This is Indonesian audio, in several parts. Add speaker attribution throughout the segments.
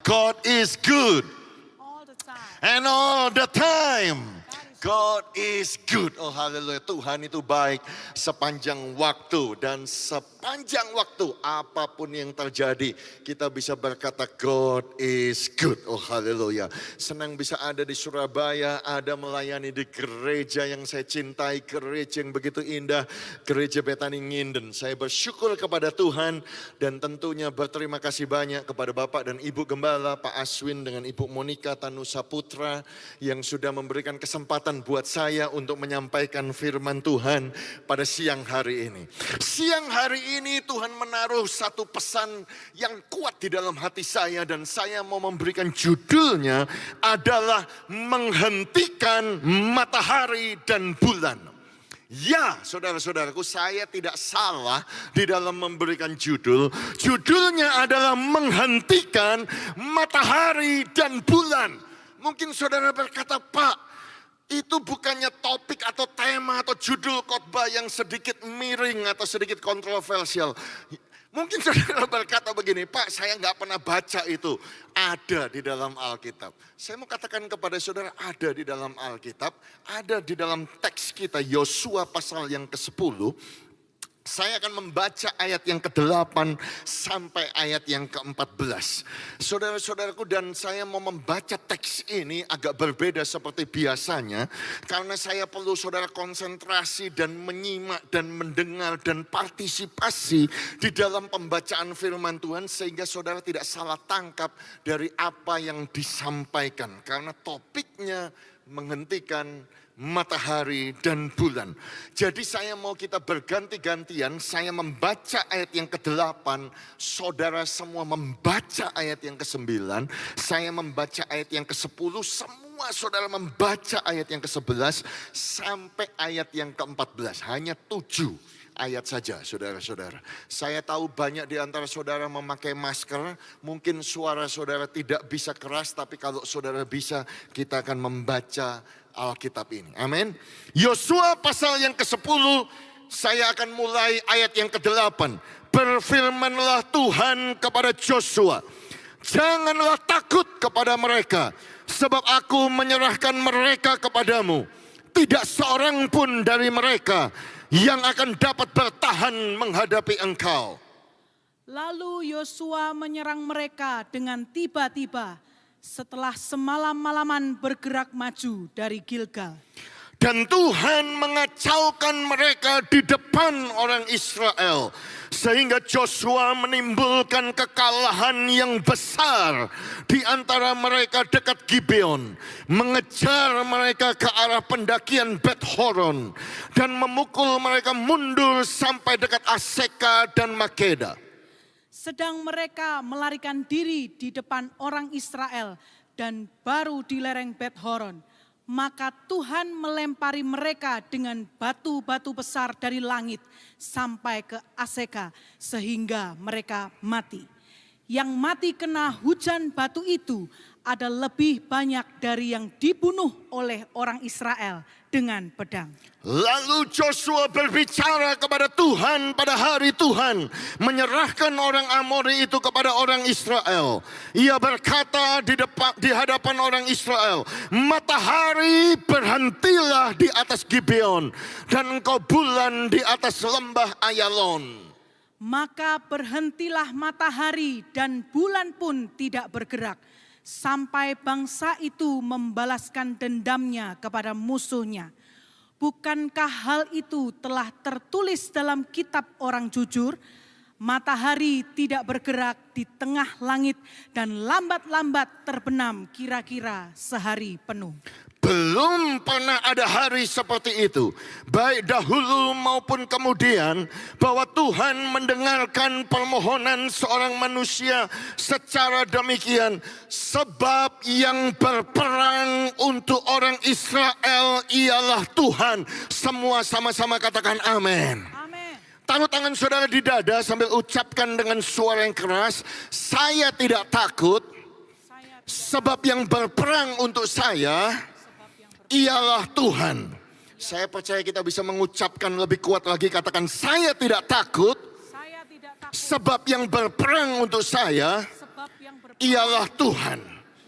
Speaker 1: God is good.
Speaker 2: all the time.
Speaker 1: And all the time. God is good. Oh haleluya. Tuhan itu baik sepanjang waktu. Dan sepanjang waktu apapun yang terjadi, kita bisa berkata God is good. Oh haleluya. Senang bisa ada di Surabaya, ada melayani di gereja yang saya cintai, gereja yang begitu indah, gereja Betani Nginden. Saya bersyukur kepada Tuhan dan tentunya berterima kasih banyak kepada Bapak dan Ibu Gembala, Pak Aswin dengan Ibu Monika Tanusa Putra yang sudah memberikan kesempatan buat saya untuk menyampaikan firman Tuhan pada siang hari ini. Siang hari ini Tuhan menaruh satu pesan yang kuat di dalam hati saya dan saya mau memberikan judulnya adalah menghentikan matahari dan bulan. Ya, saudara-saudaraku, saya tidak salah di dalam memberikan judul. Judulnya adalah menghentikan matahari dan bulan. Mungkin saudara berkata, Pak, itu bukannya topik atau tema atau judul khotbah yang sedikit miring atau sedikit kontroversial. Mungkin saudara berkata begini, Pak, saya nggak pernah baca itu. Ada di dalam Alkitab. Saya mau katakan kepada saudara, ada di dalam Alkitab. Ada di dalam teks kita, Yosua pasal yang ke-10. Saya akan membaca ayat yang ke-8 sampai ayat yang ke-14. Saudara-saudaraku, dan saya mau membaca teks ini agak berbeda seperti biasanya. Karena saya perlu saudara konsentrasi dan menyimak dan mendengar dan partisipasi di dalam pembacaan firman Tuhan. Sehingga saudara tidak salah tangkap dari apa yang disampaikan. Karena topiknya menghentikan matahari dan bulan. Jadi saya mau kita berganti-gantian. Saya membaca ayat yang ke-8, saudara semua membaca ayat yang ke-9. Saya membaca ayat yang ke-10, semua saudara membaca ayat yang ke-11 sampai ayat yang ke-14. Hanya 7 ayat saja, saudara-saudara. Saya tahu banyak di antara saudara memakai masker. Mungkin suara saudara tidak bisa keras, tapi kalau saudara bisa, kita akan membaca Alkitab ini. Amin. Yosua pasal yang ke-10, saya akan mulai ayat yang ke-8. Berfirmanlah Tuhan kepada Yosua, janganlah takut kepada mereka, sebab aku menyerahkan mereka kepadamu. Tidak seorang pun dari mereka yang akan dapat bertahan menghadapi engkau.
Speaker 2: Lalu Yosua menyerang mereka dengan tiba-tiba setelah semalam-malaman bergerak maju dari Gilgal.
Speaker 1: Dan Tuhan mengacaukan mereka di depan orang Israel. Sehingga Joshua menimbulkan kekalahan yang besar di antara mereka dekat Gibeon. Mengejar mereka ke arah pendakian Bet Horon. Dan memukul mereka mundur sampai dekat Aseka dan Makeda.
Speaker 2: Sedang mereka melarikan diri di depan orang Israel dan baru di lereng Bet Horon. Maka Tuhan melempari mereka dengan batu-batu besar dari langit sampai ke Aseka sehingga mereka mati. Yang mati kena hujan batu itu ada lebih banyak dari yang dibunuh oleh orang Israel dengan pedang.
Speaker 1: Lalu Joshua berbicara kepada Tuhan pada hari Tuhan menyerahkan orang Amori itu kepada orang Israel. Ia berkata di hadapan orang Israel, matahari berhentilah di atas Gibeon dan engkau bulan di atas lembah Ayalon.
Speaker 2: Maka berhentilah matahari dan bulan pun tidak bergerak sampai bangsa itu membalaskan dendamnya kepada musuhnya. Bukankah hal itu telah tertulis dalam kitab orang jujur? Matahari tidak bergerak di tengah langit dan lambat-lambat terbenam kira-kira sehari penuh.
Speaker 1: Belum pernah ada hari seperti itu, baik dahulu maupun kemudian, bahwa Tuhan mendengarkan permohonan seorang manusia secara demikian. Sebab yang berperang untuk orang Israel ialah Tuhan. Semua sama-sama katakan amin. Taruh tangan saudara di dada sambil ucapkan dengan suara yang keras, saya tidak takut, sebab yang berperang untuk saya ialah Tuhan. Saya percaya kita bisa mengucapkan lebih kuat lagi, katakan saya tidak takut, sebab yang berperang untuk saya ialah Tuhan.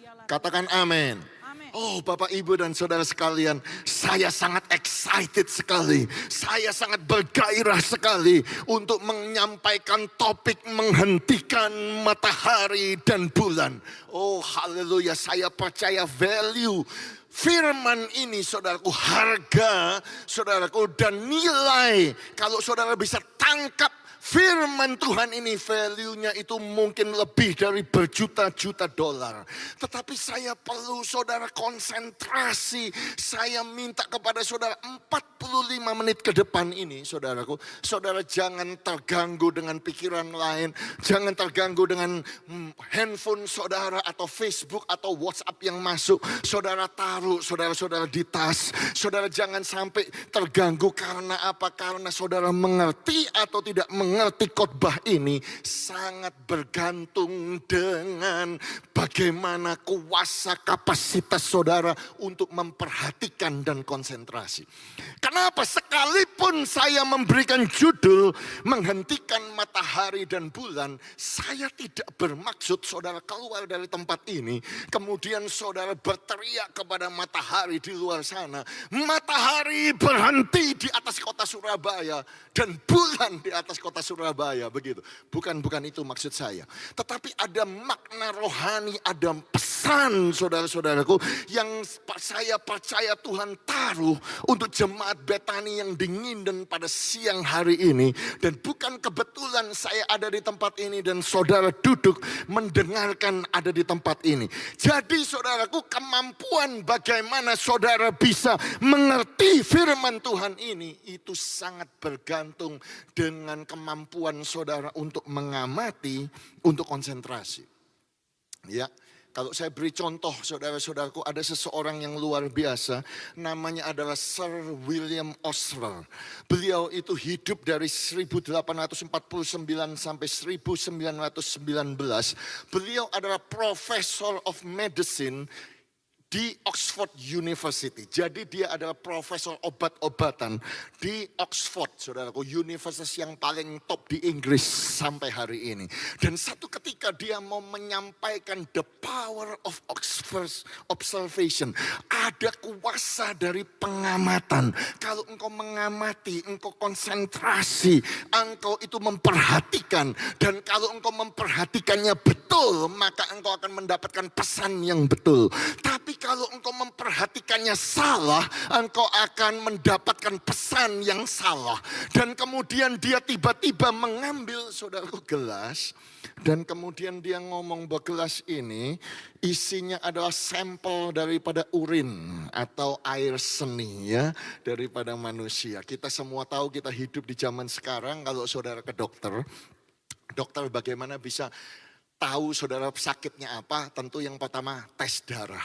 Speaker 2: Ialah
Speaker 1: Katakan amin.
Speaker 2: Amin.
Speaker 1: Oh Bapak Ibu dan Saudara sekalian, saya sangat excited sekali. Saya sangat bergairah sekali untuk menyampaikan topik menghentikan matahari dan bulan. Oh haleluya, saya percaya value firman ini saudaraku, harga saudaraku, dan nilai. Kalau saudara bisa tangkap firman Tuhan ini, value-nya itu mungkin lebih dari berjuta-juta dolar. Tetapi saya perlu saudara konsentrasi. Saya minta kepada saudara 45 menit ke depan ini saudaraku, saudara jangan terganggu dengan pikiran lain. Jangan terganggu dengan handphone saudara atau Facebook atau WhatsApp yang masuk. Saudara taruh saudara-saudara di tas. Saudara jangan sampai terganggu karena apa? Karena saudara mengerti atau tidak mengerti khotbah ini sangat bergantung dengan bagaimana kuasa kapasitas saudara untuk memperhatikan dan konsentrasi. Kenapa? Sekalipun saya memberikan judul menghentikan matahari dan bulan, saya tidak bermaksud saudara keluar dari tempat ini kemudian saudara berteriak kepada matahari di luar sana, matahari berhenti di atas kota Surabaya dan bulan di atas kota Surabaya, begitu. Bukan itu maksud saya. Tetapi ada makna rohani, ada pesan saudara-saudaraku yang saya percaya Tuhan taruh untuk jemaat Betani yang dingin dan pada siang hari ini. Dan bukan kebetulan saya ada di tempat ini dan saudara duduk mendengarkan ada di tempat ini. Jadi saudaraku, kemampuan bagaimana saudara bisa mengerti firman Tuhan ini itu sangat bergantung dengan kemampuan saudara untuk mengamati, untuk konsentrasi. Ya, kalau saya beri contoh saudara-saudaraku, ada seseorang yang luar biasa, namanya adalah Sir William Osler. Beliau itu hidup dari 1849 sampai 1919. Beliau adalah Professor of Medicine di Oxford University. Jadi dia adalah profesor obat-obatan di Oxford, saudaraku, universitas yang paling top di Inggris sampai hari ini. Dan satu ketika dia mau menyampaikan the power of Oxford observation. Ada kuasa dari pengamatan. Kalau engkau mengamati, engkau konsentrasi, engkau itu memperhatikan. Dan kalau engkau memperhatikannya betul, maka engkau akan mendapatkan pesan yang betul. Tapi kalau engkau memperhatikannya salah, engkau akan mendapatkan pesan yang salah. Dan kemudian dia tiba-tiba mengambil saudaraku gelas. Dan kemudian dia ngomong bahwa gelas ini isinya adalah sampel daripada urin atau air seni ya, daripada manusia. Kita semua tahu kita hidup di zaman sekarang, kalau saudara ke dokter bagaimana bisa tahu saudara sakitnya apa? Tentu yang pertama tes darah.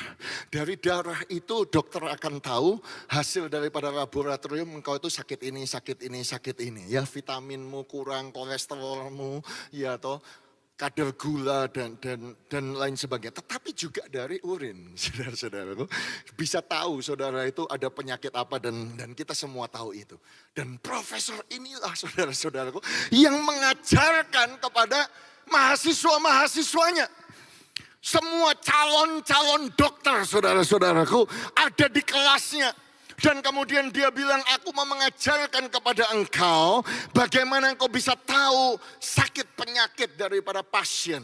Speaker 1: Dari darah itu dokter akan tahu hasil daripada laboratorium engkau itu sakit ini, sakit ini, sakit ini. Ya, vitaminmu kurang, kolesterolmu, ya toh, kadar gula dan lain sebagainya. Tetapi juga dari urin, saudara-saudaraku. Bisa tahu saudara itu ada penyakit apa dan kita semua tahu itu. Dan profesor inilah saudara-saudaraku yang mengajarkan kepada mahasiswa-mahasiswanya. Semua calon-calon dokter saudara-saudaraku ada di kelasnya. Dan kemudian dia bilang, aku mau mengajarkan kepada engkau bagaimana engkau bisa tahu sakit penyakit daripada pasien.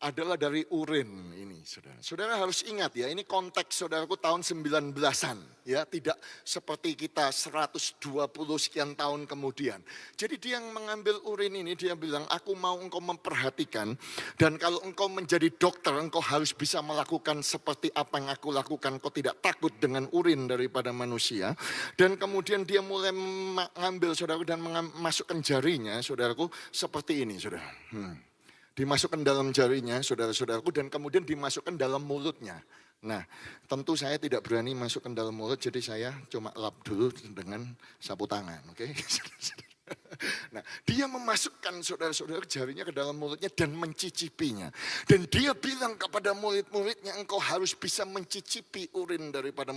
Speaker 1: Adalah dari urin ini, saudara. Saudara harus ingat ya, ini konteks saudaraku tahun 19-an. Ya, tidak seperti kita 120 sekian tahun kemudian. Jadi dia yang mengambil urin ini, dia bilang, aku mau engkau memperhatikan. Dan kalau engkau menjadi dokter, engkau harus bisa melakukan seperti apa yang aku lakukan. Engkau tidak takut dengan urin daripada manusia. Dan kemudian dia mulai mengambil saudaraku dan memasukkan jarinya, saudaraku, seperti ini, saudara. Dimasukkan dalam jarinya, saudara-saudaraku, dan kemudian dimasukkan dalam mulutnya. Nah, tentu saya tidak berani masukkan dalam mulut, jadi saya cuma lap dulu dengan sapu tangan, oke? Nah, dia memasukkan saudara-saudara jarinya ke dalam mulutnya dan mencicipinya. Dan dia bilang kepada murid-muridnya, engkau harus bisa mencicipi urin daripada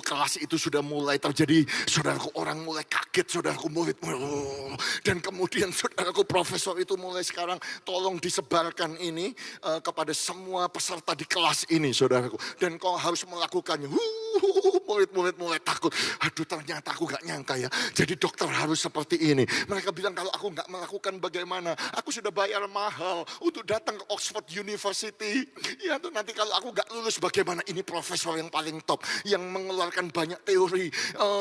Speaker 1: kelas itu sudah mulai terjadi. Saudaraku, orang mulai kaget, saudaraku, murid. Dan kemudian saudaraku, profesor itu mulai sekarang tolong disebarkan ini kepada semua peserta di kelas ini, saudaraku. Dan kau harus melakukannya. Murid-murid mulai takut. Aduh, ternyata aku gak nyangka ya. Jadi dokter harus seperti ini. Mereka bilang kalau aku gak melakukan bagaimana. Aku sudah bayar mahal untuk datang ke Oxford University. Ya tuh, nanti kalau aku gak lulus bagaimana. Ini profesor yang paling top. Yang mengeluarkan banyak teori.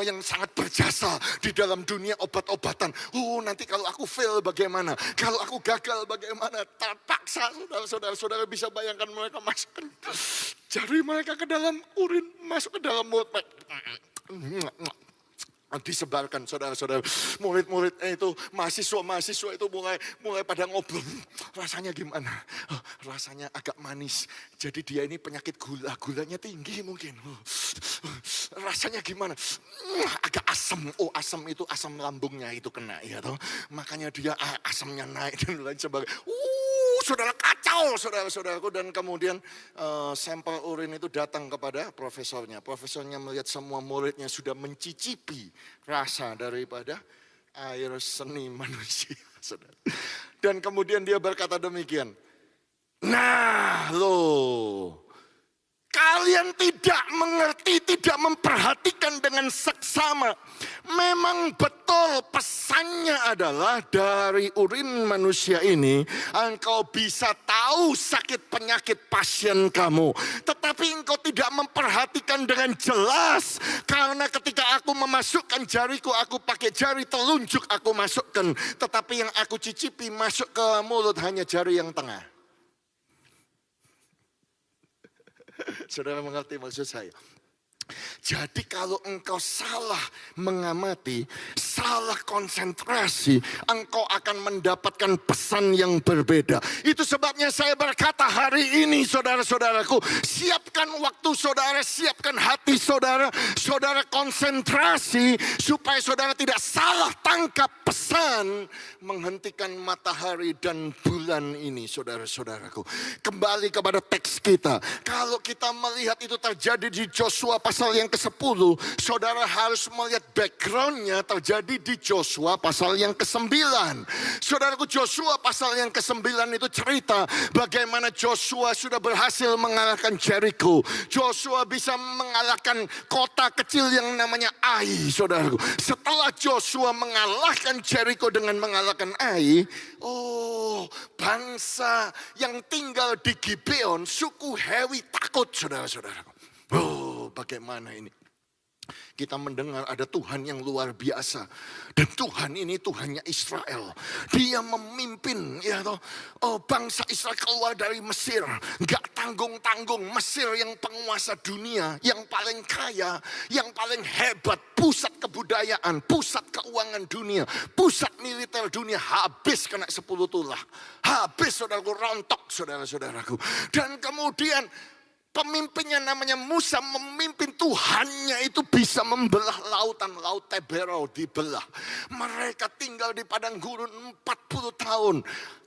Speaker 1: Yang sangat berjasa di dalam dunia obat-obatan. Nanti kalau aku fail bagaimana. Kalau aku gagal bagaimana. Terpaksa saudara-saudara bisa bayangkan mereka masukkan jari mereka ke dalam urin. Masuk ke dalam mulut. Disebarkan saudara-saudara, murid-muridnya itu, mahasiswa itu mulai pada ngobrol. Rasanya gimana? Rasanya agak manis. Jadi dia ini penyakit gulanya tinggi mungkin. Rasanya gimana? Agak asam. Asam itu asam lambungnya itu kena ya toh. Makanya dia asamnya naik dan lain sebagainya. Saudara kacau, saudara-saudaraku. Dan kemudian sampel urin itu datang kepada profesornya. Profesornya melihat semua muridnya sudah mencicipi rasa daripada air seni manusia. Saudara. Dan kemudian dia berkata demikian. Nah loh, kalian tidak mengerti, tidak memperhatikan dengan seksama. Memang betul pesannya adalah dari urin manusia ini engkau bisa tahu sakit penyakit pasien kamu. Tetapi engkau tidak memperhatikan dengan jelas. Karena ketika aku memasukkan jariku, aku pakai jari telunjuk aku masukkan. Tetapi yang aku cicipi masuk ke mulut hanya jari yang tengah. Saudara mengerti maksud saya? Jadi kalau engkau salah mengamati, salah konsentrasi, engkau akan mendapatkan pesan yang berbeda. Itu sebabnya saya berkata hari ini saudara-saudaraku, siapkan waktu saudara, siapkan hati saudara, saudara konsentrasi supaya saudara tidak salah tangkap pesan menghentikan matahari dan bulan ini saudara-saudaraku. Kembali kepada teks kita. Kalau kita melihat itu terjadi di Joshua pasal yang ke-10, saudara harus melihat backgroundnya terjadi di Joshua pasal yang ke-9. Saudaraku, Joshua pasal yang ke-9 itu cerita bagaimana Joshua sudah berhasil mengalahkan Jericho. Joshua bisa mengalahkan kota kecil yang namanya Ai, saudaraku. Setelah Joshua mengalahkan Jericho dengan mengalahkan Ai, bangsa yang tinggal di Gibeon, suku Hewi takut, saudara-saudaraku. Bagaimana ini? Kita mendengar ada Tuhan yang luar biasa. Dan Tuhan ini Tuhannya Israel. Dia memimpin bangsa Israel keluar dari Mesir. Gak tanggung-tanggung. Mesir yang penguasa dunia. Yang paling kaya. Yang paling hebat. Pusat kebudayaan. Pusat keuangan dunia. Pusat militer dunia. Habis kena 10 tulah. Habis saudaraku, rontok saudara-saudaraku. Dan kemudian pemimpinnya namanya Musa memimpin Tuhannya itu bisa membelah lautan. Laut Teberau dibelah. Mereka tinggal di padang gurun 40 tahun.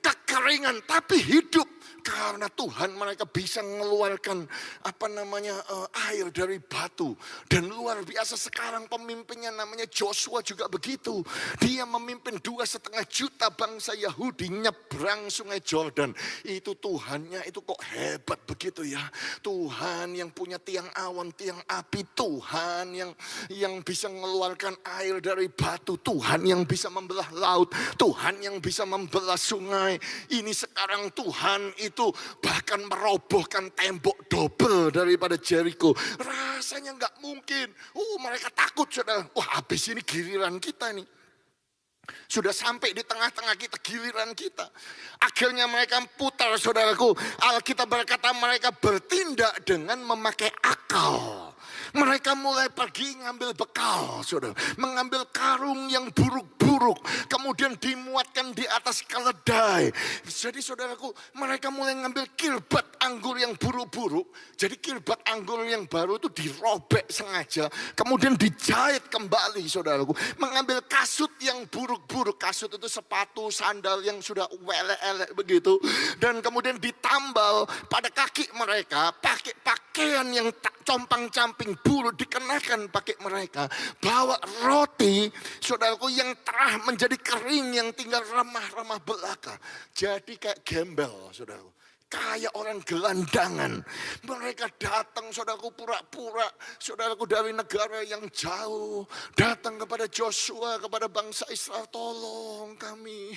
Speaker 1: Kekeringan tapi hidup. Karena Tuhan mereka bisa mengeluarkan air dari batu. Dan luar biasa sekarang pemimpinnya namanya Joshua juga begitu. Dia memimpin 2,5 juta bangsa Yahudi nyebrang sungai Jordan. Itu Tuhannya itu kok hebat begitu ya. Tuhan yang punya tiang awan, tiang api. Tuhan yang bisa mengeluarkan air dari batu. Tuhan yang bisa membelah laut. Tuhan yang bisa membelah sungai. Ini sekarang Tuhan itu bahkan merobohkan tembok double daripada Jericho. Rasanya nggak mungkin. Mereka takut, saudara. Wah, habis ini giliran kita nih. Sudah sampai di tengah-tengah kita, giliran kita. Akhirnya mereka putar, saudaraku. Alkitab berkata mereka bertindak dengan memakai akal. Mereka mulai pergi ngambil bekal, saudara. Mengambil karung yang buruk-buruk. Kemudian dimuatkan di atas keledai. Jadi saudaraku, mereka mulai ngambil kirbat anggur yang buruk-buruk. Jadi kirbat anggur yang baru itu dirobek sengaja. Kemudian dijahit kembali, saudaraku. Mengambil kasut yang buruk-buruk. Kasut itu sepatu, sandal yang sudah welek-elek begitu. Dan kemudian ditambal pada kaki mereka. Pakai pakaian yang compang-camping buruk dikenakan pakai mereka. Bawa roti, saudaraku, yang telah menjadi kering, yang tinggal remah-remah belaka. Jadi kayak gembel, saudaraku. Kayak orang gelandangan. Mereka datang, saudaraku, pura-pura, saudaraku, dari negara yang jauh. Datang kepada Joshua, kepada bangsa Israel. Tolong kami.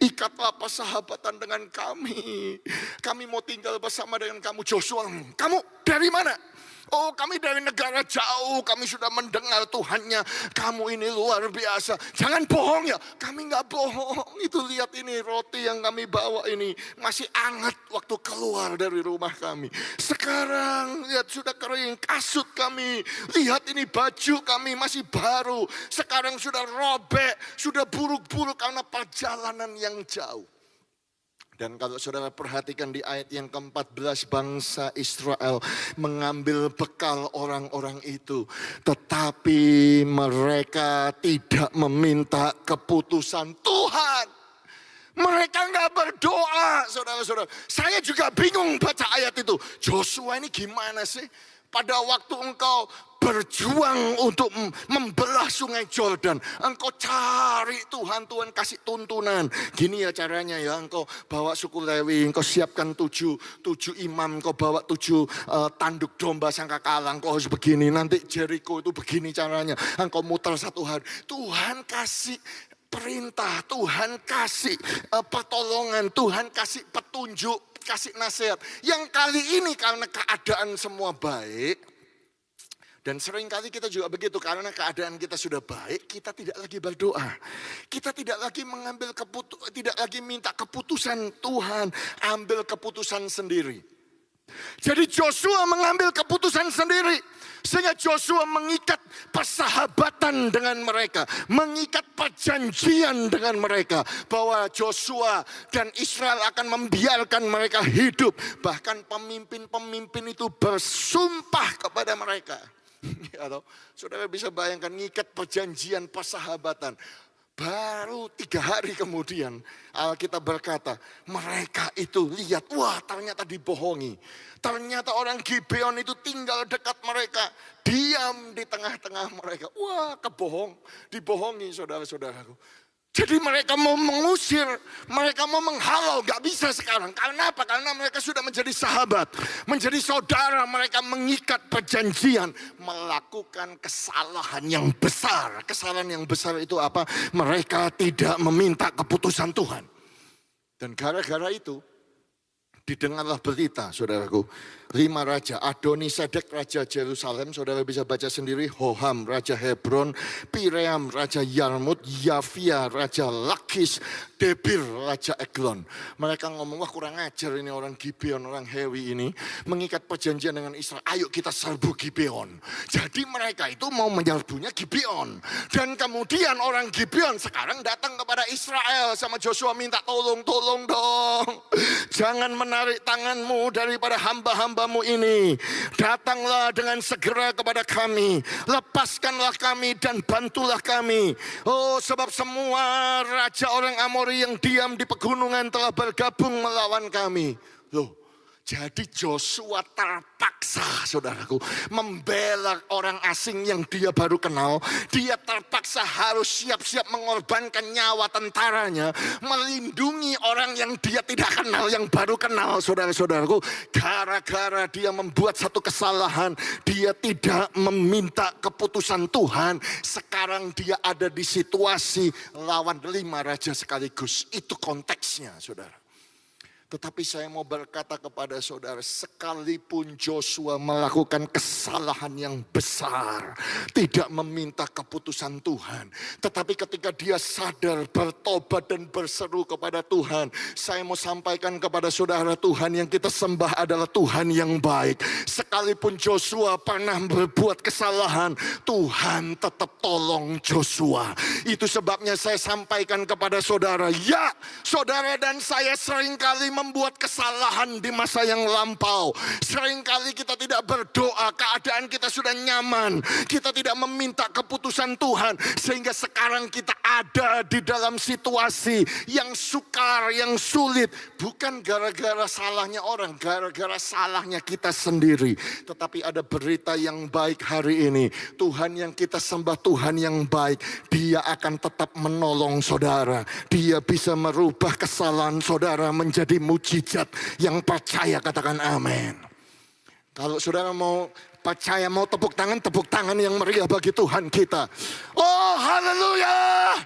Speaker 1: Ikatlah persahabatan dengan kami. Kami mau tinggal bersama dengan kamu. Joshua, kamu dari mana? Oh, kami dari negara jauh, kami sudah mendengar Tuhannya, kamu ini luar biasa. Jangan bohong ya, kami nggak bohong. Itu lihat ini roti yang kami bawa ini masih hangat waktu keluar dari rumah kami. Sekarang lihat sudah kering, kasut kami. Lihat ini baju kami masih baru. Sekarang sudah robek, sudah buruk-buruk karena perjalanan yang jauh. Dan kalau saudara perhatikan di ayat yang ke-14, bangsa Israel mengambil bekal orang-orang itu. Tetapi mereka tidak meminta keputusan Tuhan. Mereka nggak berdoa, saudara-saudara. Saya juga bingung baca ayat itu. Joshua ini gimana sih? Pada waktu engkau berjuang untuk membelah sungai Jordan, engkau cari Tuhan, Tuhan kasih tuntunan. Gini ya caranya ya, engkau bawa suku Lewi, engkau siapkan tujuh imam, engkau bawa 7 tanduk domba sangkakala, engkau harus begini. Nanti Jericho itu begini caranya, engkau muter 1 hari. Tuhan kasih perintah, Tuhan kasih pertolongan, Tuhan kasih petunjuk, kasih nasihat. Yang kali ini karena keadaan semua baik, dan seringkali kita juga begitu, karena keadaan kita sudah baik, kita tidak lagi berdoa. Kita tidak lagi tidak lagi minta keputusan Tuhan, ambil keputusan sendiri. Jadi Joshua mengambil keputusan sendiri. Sehingga Joshua mengikat persahabatan dengan mereka. Mengikat perjanjian dengan mereka. Bahwa Joshua dan Israel akan membiarkan mereka hidup. Bahkan pemimpin-pemimpin itu bersumpah kepada mereka. Atau saudara bisa bayangkan, ngikat perjanjian persahabatan. Baru 3 hari kemudian Alkitab berkata, mereka itu lihat, wah ternyata dibohongi. Ternyata orang Gibeon itu tinggal dekat mereka, diam di tengah-tengah mereka. Wah dibohongi saudara-saudaraku. Jadi mereka mau mengusir, mereka mau menghalau, gak bisa sekarang. Karena apa? Karena mereka sudah menjadi sahabat, menjadi saudara. Mereka mengikat perjanjian, melakukan kesalahan yang besar. Kesalahan yang besar itu apa? Mereka tidak meminta keputusan Tuhan. Dan gara-gara itu, didengarlah berita, saudaraku. 5 raja, Adoni-Sedek raja Yerusalem, saudara bisa baca sendiri. Hoham raja Hebron, Piream raja Yarmut, Yafia raja Lakis, Debir raja Eglon. Mereka ngomong, wah kurang ajar ini orang Gibeon, orang Hewi ini. Mengikat perjanjian dengan Israel, ayo kita serbu Gibeon. Jadi mereka itu mau menyerbunya Gibeon. Dan kemudian orang Gibeon sekarang datang kepada Israel sama Joshua, minta tolong dong. Jangan menarik tanganmu daripada hamba-hambamu ini. Datanglah dengan segera kepada kami. Lepaskanlah kami dan bantulah kami. Oh, sebab semua raja orang Amori yang diam di pegunungan telah bergabung melawan kami. Loh, jadi Joshua terpaksa, saudaraku, membela orang asing yang dia baru kenal. Dia terpaksa harus siap-siap mengorbankan nyawa tentaranya, melindungi orang yang dia tidak kenal, yang baru kenal, saudara-saudaraku. Gara-gara dia membuat satu kesalahan, dia tidak meminta keputusan Tuhan. Sekarang dia ada di situasi lawan 5 raja sekaligus. Itu konteksnya, saudara. Tetapi saya mau berkata kepada saudara, sekalipun Joshua melakukan kesalahan yang besar, tidak meminta keputusan Tuhan, tetapi ketika dia sadar, bertobat dan berseru kepada Tuhan, saya mau sampaikan kepada saudara, Tuhan yang kita sembah adalah Tuhan yang baik. Sekalipun Joshua pernah berbuat kesalahan, Tuhan tetap tolong Joshua. Itu sebabnya saya sampaikan kepada saudara, ya, saudara dan saya seringkali membuat kesalahan di masa yang lampau. Seringkali kita tidak berdoa, keadaan kita sudah nyaman, kita tidak meminta keputusan Tuhan, sehingga sekarang kita ada di dalam situasi yang sukar, yang sulit. Bukan gara-gara salahnya orang, gara-gara salahnya kita sendiri. Tetapi ada berita yang baik hari ini. Tuhan yang kita sembah, Tuhan yang baik. Dia akan tetap menolong saudara. Dia bisa merubah kesalahan saudara menjadi mujizat. Yang percaya katakan amin. Kalau saudara mau percaya, mau tepuk tangan yang meriah bagi Tuhan kita. Oh haleluya.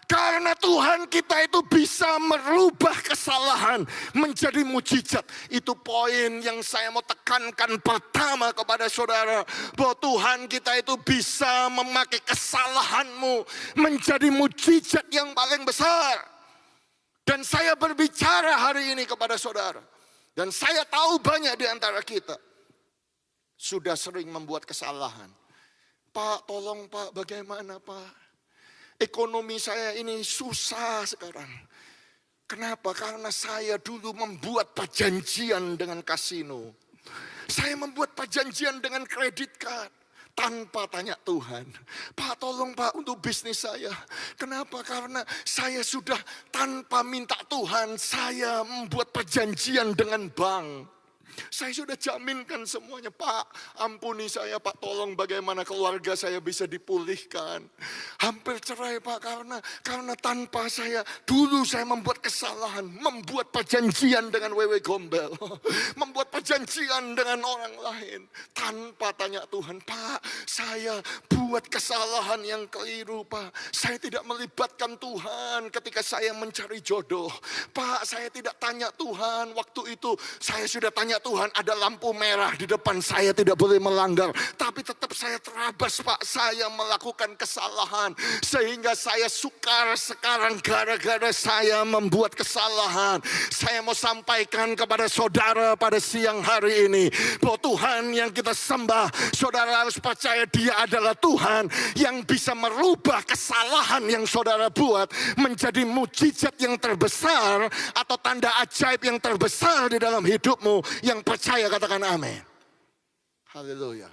Speaker 1: Karena Tuhan kita itu bisa merubah kesalahan menjadi mujizat. Itu poin yang saya mau tekankan pertama kepada saudara. Bahwa Tuhan kita itu bisa memakai kesalahanmu menjadi mujizat yang paling besar. Dan saya berbicara hari ini kepada saudara. Dan saya tahu banyak di antara kita sudah sering membuat kesalahan. Pak, tolong Pak, bagaimana Pak? Ekonomi saya ini susah sekarang. Kenapa? Karena saya dulu membuat perjanjian dengan kasino. Saya membuat perjanjian dengan kredit card. Tanpa tanya Tuhan. Pak, tolong Pak untuk bisnis saya. Kenapa? Karena saya sudah tanpa minta Tuhan, saya membuat perjanjian dengan bank. Saya sudah jaminkan semuanya. Pak, ampuni saya Pak, tolong bagaimana keluarga saya bisa dipulihkan. Hampir cerai Pak, karena tanpa saya, dulu saya membuat kesalahan, membuat perjanjian dengan wewe gombel, membuat perjanjian dengan orang lain, tanpa tanya Tuhan. Pak, saya buat kesalahan yang keliru Pak. Saya tidak melibatkan Tuhan ketika saya mencari jodoh. Pak, saya tidak tanya Tuhan, waktu itu saya sudah tanya Tuhan, ada lampu merah di depan saya, tidak boleh melanggar. Tapi tetap saya terabas Pak, saya melakukan kesalahan. Sehingga saya sukar sekarang gara-gara saya membuat kesalahan. Saya mau sampaikan kepada saudara pada siang hari ini, bahwa Tuhan yang kita sembah, saudara harus percaya Dia adalah Tuhan yang bisa merubah kesalahan yang saudara buat menjadi mujizat yang terbesar atau tanda ajaib yang terbesar di dalam hidupmu. Yang percaya katakan amin. Haleluya.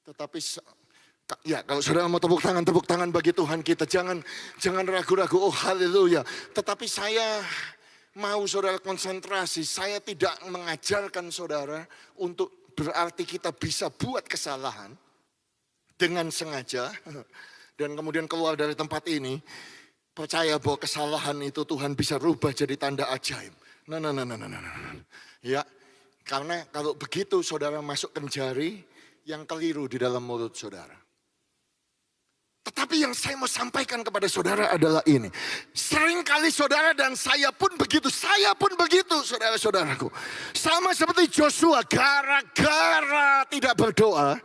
Speaker 1: Tetapi ya, kalau saudara mau tepuk tangan bagi Tuhan kita. Jangan ragu-ragu, oh haleluya. Tetapi saya mau saudara konsentrasi. Saya tidak mengajarkan saudara untuk berarti kita bisa buat kesalahan dengan sengaja dan kemudian keluar dari tempat ini percaya bahwa kesalahan itu Tuhan bisa rubah jadi tanda ajaib. Nah. Ya, karena kalau begitu saudara masukkan jari yang keliru di dalam mulut saudara. Tetapi yang saya mau sampaikan kepada saudara adalah ini. Seringkali saudara dan saya pun begitu saudara-saudaraku. Sama seperti Joshua, gara-gara tidak berdoa,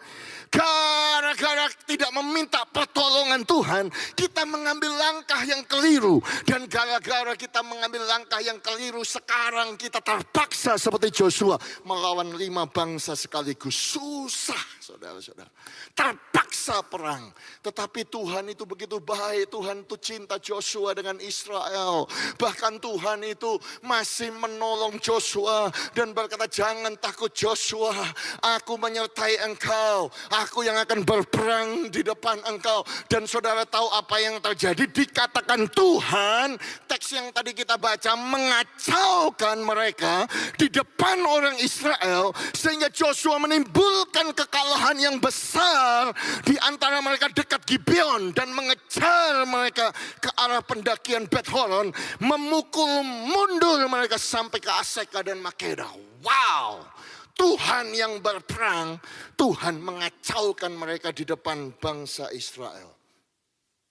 Speaker 1: gara-gara tidak meminta pertolongan Tuhan, kita mengambil langkah yang keliru. Dan gara-gara kita mengambil langkah yang keliru, sekarang kita terpaksa seperti Joshua melawan 5 bangsa sekaligus. Susah saudara-saudara, terpaksa perang. Tetapi Tuhan itu begitu baik. Tuhan itu cinta Joshua dengan Israel. Bahkan Tuhan itu masih menolong Joshua dan berkata, jangan takut Joshua, aku menyertai engkau, aku yang akan berperang di depan engkau. Dan saudara tahu apa yang terjadi? Dikatakan Tuhan, teks yang tadi kita baca, mengacaukan mereka di depan orang Israel, sehingga Joshua menimbulkan kekalahan yang besar di antara mereka dekat Gibeon dan mengejar mereka ke arah pendakian Bet Horon, memukul mundur mereka sampai ke Aseka dan Makeda. Wow! Tuhan yang berperang, Tuhan mengacaukan mereka di depan bangsa Israel.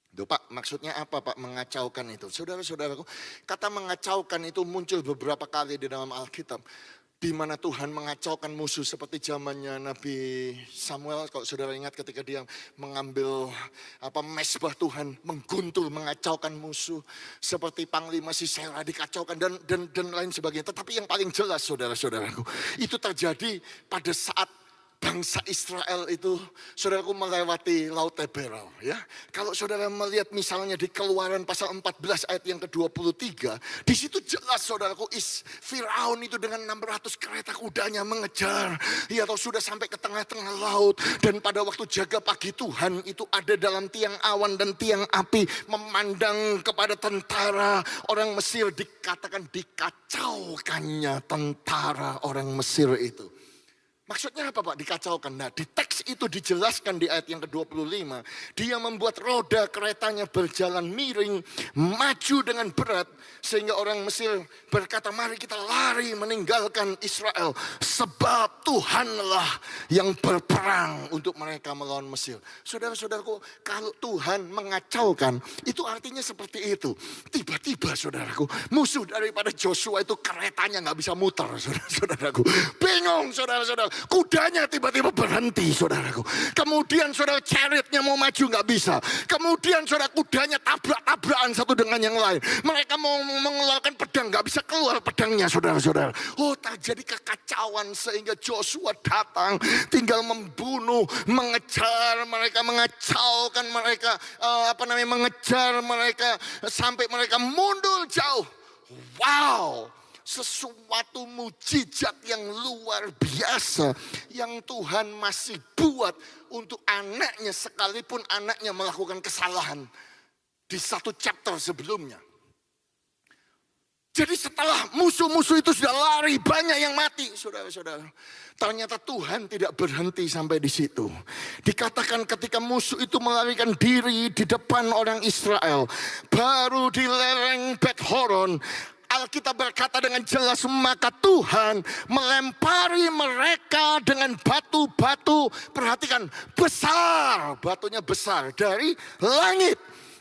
Speaker 1: Tuh Pak, Pak? Maksudnya apa Pak mengacaukan itu? Saudara-saudaraku, kata mengacaukan itu muncul beberapa kali di dalam Alkitab. Di mana Tuhan mengacaukan musuh seperti zamannya Nabi Samuel. Kalau saudara ingat ketika dia mengambil mesbah Tuhan, mengguntul, mengacaukan musuh. Seperti Panglima Sisera dikacaukan dan lain sebagainya. Tetapi yang paling jelas saudara-saudaraku, itu terjadi pada saat bangsa Israel itu, saudaraku, melewati Laut Teberau. Ya, kalau saudara melihat misalnya di Keluaran pasal 14 ayat yang ke-23, di situ jelas saudaraku, Firaun itu dengan 600 kereta kudanya mengejar, ya, atau sudah sampai ke tengah-tengah laut. Dan pada waktu jaga pagi Tuhan itu ada dalam tiang awan dan tiang api, memandang kepada tentara orang Mesir, dikatakan dikacaukannya tentara orang Mesir itu. Maksudnya apa Pak dikacaukan? Nah, di teks itu dijelaskan di ayat yang ke-25. Dia membuat roda keretanya berjalan miring, maju dengan berat. Sehingga orang Mesir berkata, mari kita lari meninggalkan Israel. Sebab Tuhanlah yang berperang untuk mereka melawan Mesir. Saudara-saudaraku, kalau Tuhan mengacaukan, itu artinya seperti itu. Tiba-tiba saudaraku, musuh daripada Joshua itu keretanya gak bisa muter, saudara-saudaraku. Bingung saudara-saudara. Kudanya tiba-tiba berhenti saudaraku. Kemudian saudara chariotnya mau maju gak bisa. Kemudian saudara kudanya tabrak-tabrakan satu dengan yang lain. Mereka mau mengeluarkan pedang gak bisa keluar pedangnya saudara-saudara. Oh, terjadi kekacauan sehingga Joshua datang tinggal membunuh, mengejar mereka, mengacaukan mereka, mengejar mereka sampai mereka mundur jauh. Wow, sesuatu mujizat yang luar biasa yang Tuhan masih buat untuk anaknya, sekalipun anaknya melakukan kesalahan di satu chapter sebelumnya. Jadi setelah musuh-musuh itu sudah lari, banyak yang mati, saudara-saudara. Ternyata Tuhan tidak berhenti sampai di situ. Dikatakan ketika musuh itu melarikan diri di depan orang Israel, baru di lereng Bet Horon, Alkitab berkata dengan jelas, maka Tuhan melempari mereka dengan batu-batu, perhatikan, besar, batunya besar, dari langit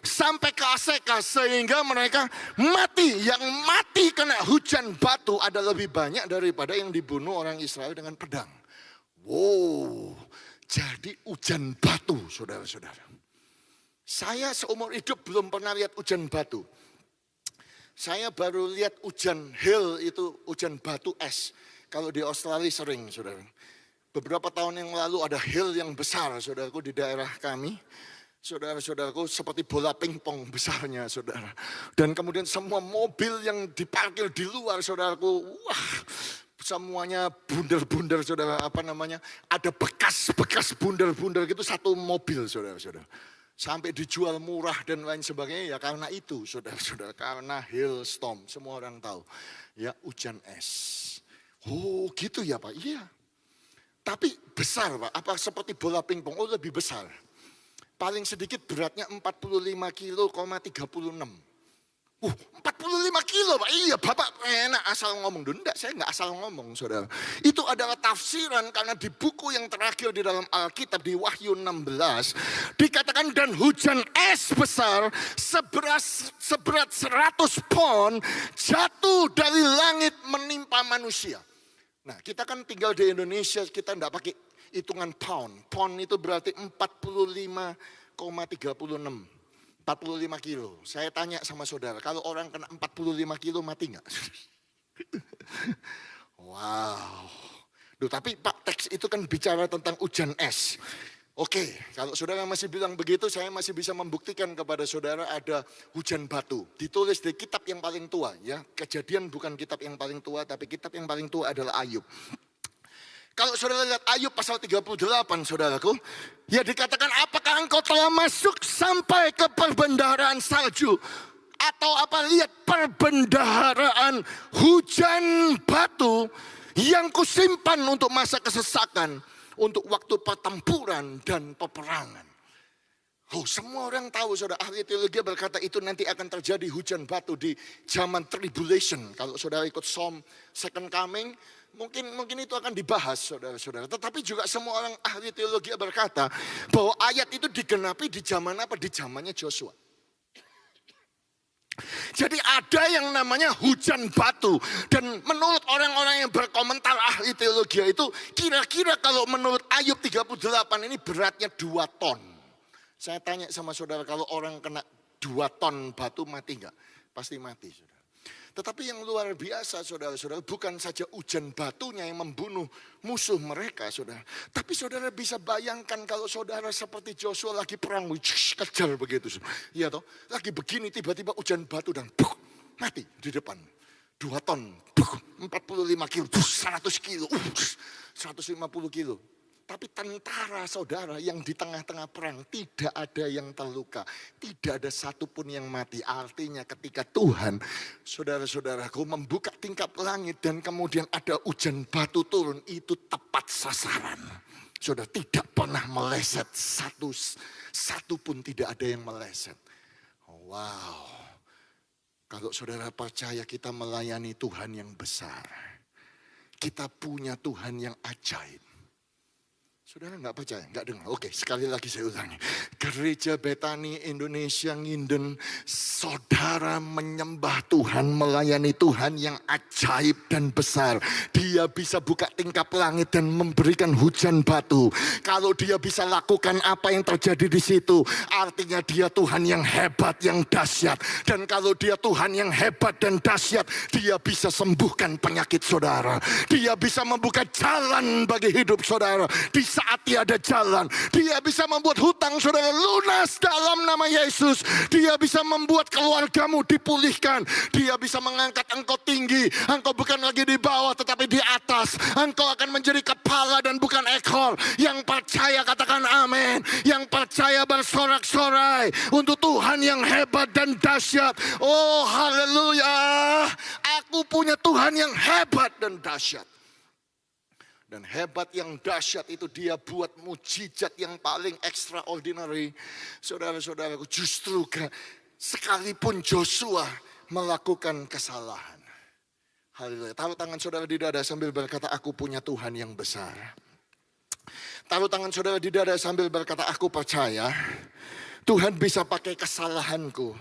Speaker 1: sampai ke Aseka, sehingga mereka mati. Yang mati kena hujan batu ada lebih banyak daripada yang dibunuh orang Israel dengan pedang. Wow, jadi hujan batu, saudara-saudara. Saya seumur hidup belum pernah lihat hujan batu. Saya baru lihat hujan hail, itu hujan batu es. Kalau di Australia sering, saudara. Beberapa tahun yang lalu ada hail yang besar, saudaraku, di daerah kami. Saudara-saudaraku, seperti bola pingpong besarnya, saudara. Dan kemudian semua mobil yang diparkir di luar, saudaraku, wah, semuanya bundar-bundar, saudara. Ada bekas-bekas bundar-bundar gitu, satu mobil, saudara-saudara. Sampai dijual murah dan lain sebagainya, ya karena itu, saudara-saudara, karena hailstorm, semua orang tahu, ya, hujan es. Oh gitu ya Pak, iya. Tapi besar Pak, apa seperti bola pingpong? Oh lebih besar. Paling sedikit beratnya 45 kilo, 36. 45 kilo Pak, iya Bapak enak asal ngomong. Enggak, saya enggak asal ngomong saudara. Itu adalah tafsiran karena di buku yang terakhir di dalam Alkitab di Wahyu 16. Dikatakan dan hujan es besar seberat 100 pon jatuh dari langit menimpa manusia. Nah kita kan tinggal di Indonesia, kita enggak pakai hitungan pound. Pound itu berarti 45,36. 45 kilo. Saya tanya sama saudara, kalau orang kena 45 kilo mati nggak? Wow. Duh, tapi Pak, teks itu kan bicara tentang hujan es. Oke, kalau saudara masih bilang begitu, saya masih bisa membuktikan kepada saudara ada hujan batu. Ditulis di kitab yang paling tua, ya. Kejadian bukan kitab yang paling tua, tapi kitab yang paling tua adalah Ayub. Kalau saudara lihat Ayub pasal 38, saudaraku, ya dikatakan, apakah engkau telah masuk sampai ke perbendaharaan salju? Atau lihat perbendaharaan hujan batu yang kusimpan untuk masa kesesakan, untuk waktu pertempuran dan peperangan. Oh, semua orang tahu, saudara, ahli teologi berkata itu nanti akan terjadi hujan batu di zaman tribulation. Kalau saudara ikut Psalm Second Coming, mungkin itu akan dibahas, saudara-saudara. Tetapi juga semua orang ahli teologi berkata bahwa ayat itu digenapi di zaman apa? Di zamannya Joshua. Jadi ada yang namanya hujan batu. Dan menurut orang-orang yang berkomentar ahli teologi itu, kira-kira kalau menurut Ayub 38 ini beratnya 2 ton. Saya tanya sama saudara, kalau orang kena 2 ton batu mati enggak? Pasti mati, saudara. Tetapi yang luar biasa, saudara-saudara, bukan saja hujan batunya yang membunuh musuh mereka, saudara. Tapi saudara bisa bayangkan kalau saudara seperti Joshua lagi perang, kejar begitu. Iya toh, lagi begini tiba-tiba hujan batu dan mati di depan. 2 ton, 45 kilo, 100 kilo, 150 kilo. Tapi tentara saudara yang di tengah-tengah perang tidak ada yang terluka. Tidak ada satupun yang mati. Artinya ketika Tuhan, saudara-saudaraku, membuka tingkap langit dan kemudian ada hujan batu turun, itu tepat sasaran. Saudara, tidak pernah meleset. Satu pun tidak ada yang meleset. Wow. Kalau saudara percaya kita melayani Tuhan yang besar. Kita punya Tuhan yang ajaib. Saudara nggak percaya, nggak dengar. Oke, sekali lagi saya ulangi. Gereja Betani Indonesia Nginden, saudara menyembah Tuhan, melayani Tuhan yang ajaib dan besar. Dia bisa buka tingkap langit dan memberikan hujan batu. Kalau dia bisa lakukan apa yang terjadi di situ, artinya dia Tuhan yang hebat, yang dahsyat. Dan kalau dia Tuhan yang hebat dan dahsyat, dia bisa sembuhkan penyakit saudara. Dia bisa membuka jalan bagi hidup saudara. Di saat tiada jalan, dia bisa membuat hutang saudara lunas dalam nama Yesus. Dia bisa membuat keluargamu dipulihkan. Dia bisa mengangkat engkau tinggi. Engkau bukan lagi di bawah tetapi di atas. Engkau akan menjadi kepala dan bukan ekor. Yang percaya katakan amin. Yang percaya bersorak-sorai untuk Tuhan yang hebat dan dahsyat. Oh haleluya. Aku punya Tuhan yang hebat dan dahsyat. Dan hebat yang dahsyat itu dia buat mujizat yang paling extraordinary. Saudara-saudaraku, justru sekalipun Joshua melakukan kesalahan. Haleluya. Taruh tangan saudara di dada sambil berkata, aku punya Tuhan yang besar. Taruh tangan saudara di dada sambil berkata, aku percaya Tuhan bisa pakai kesalahanku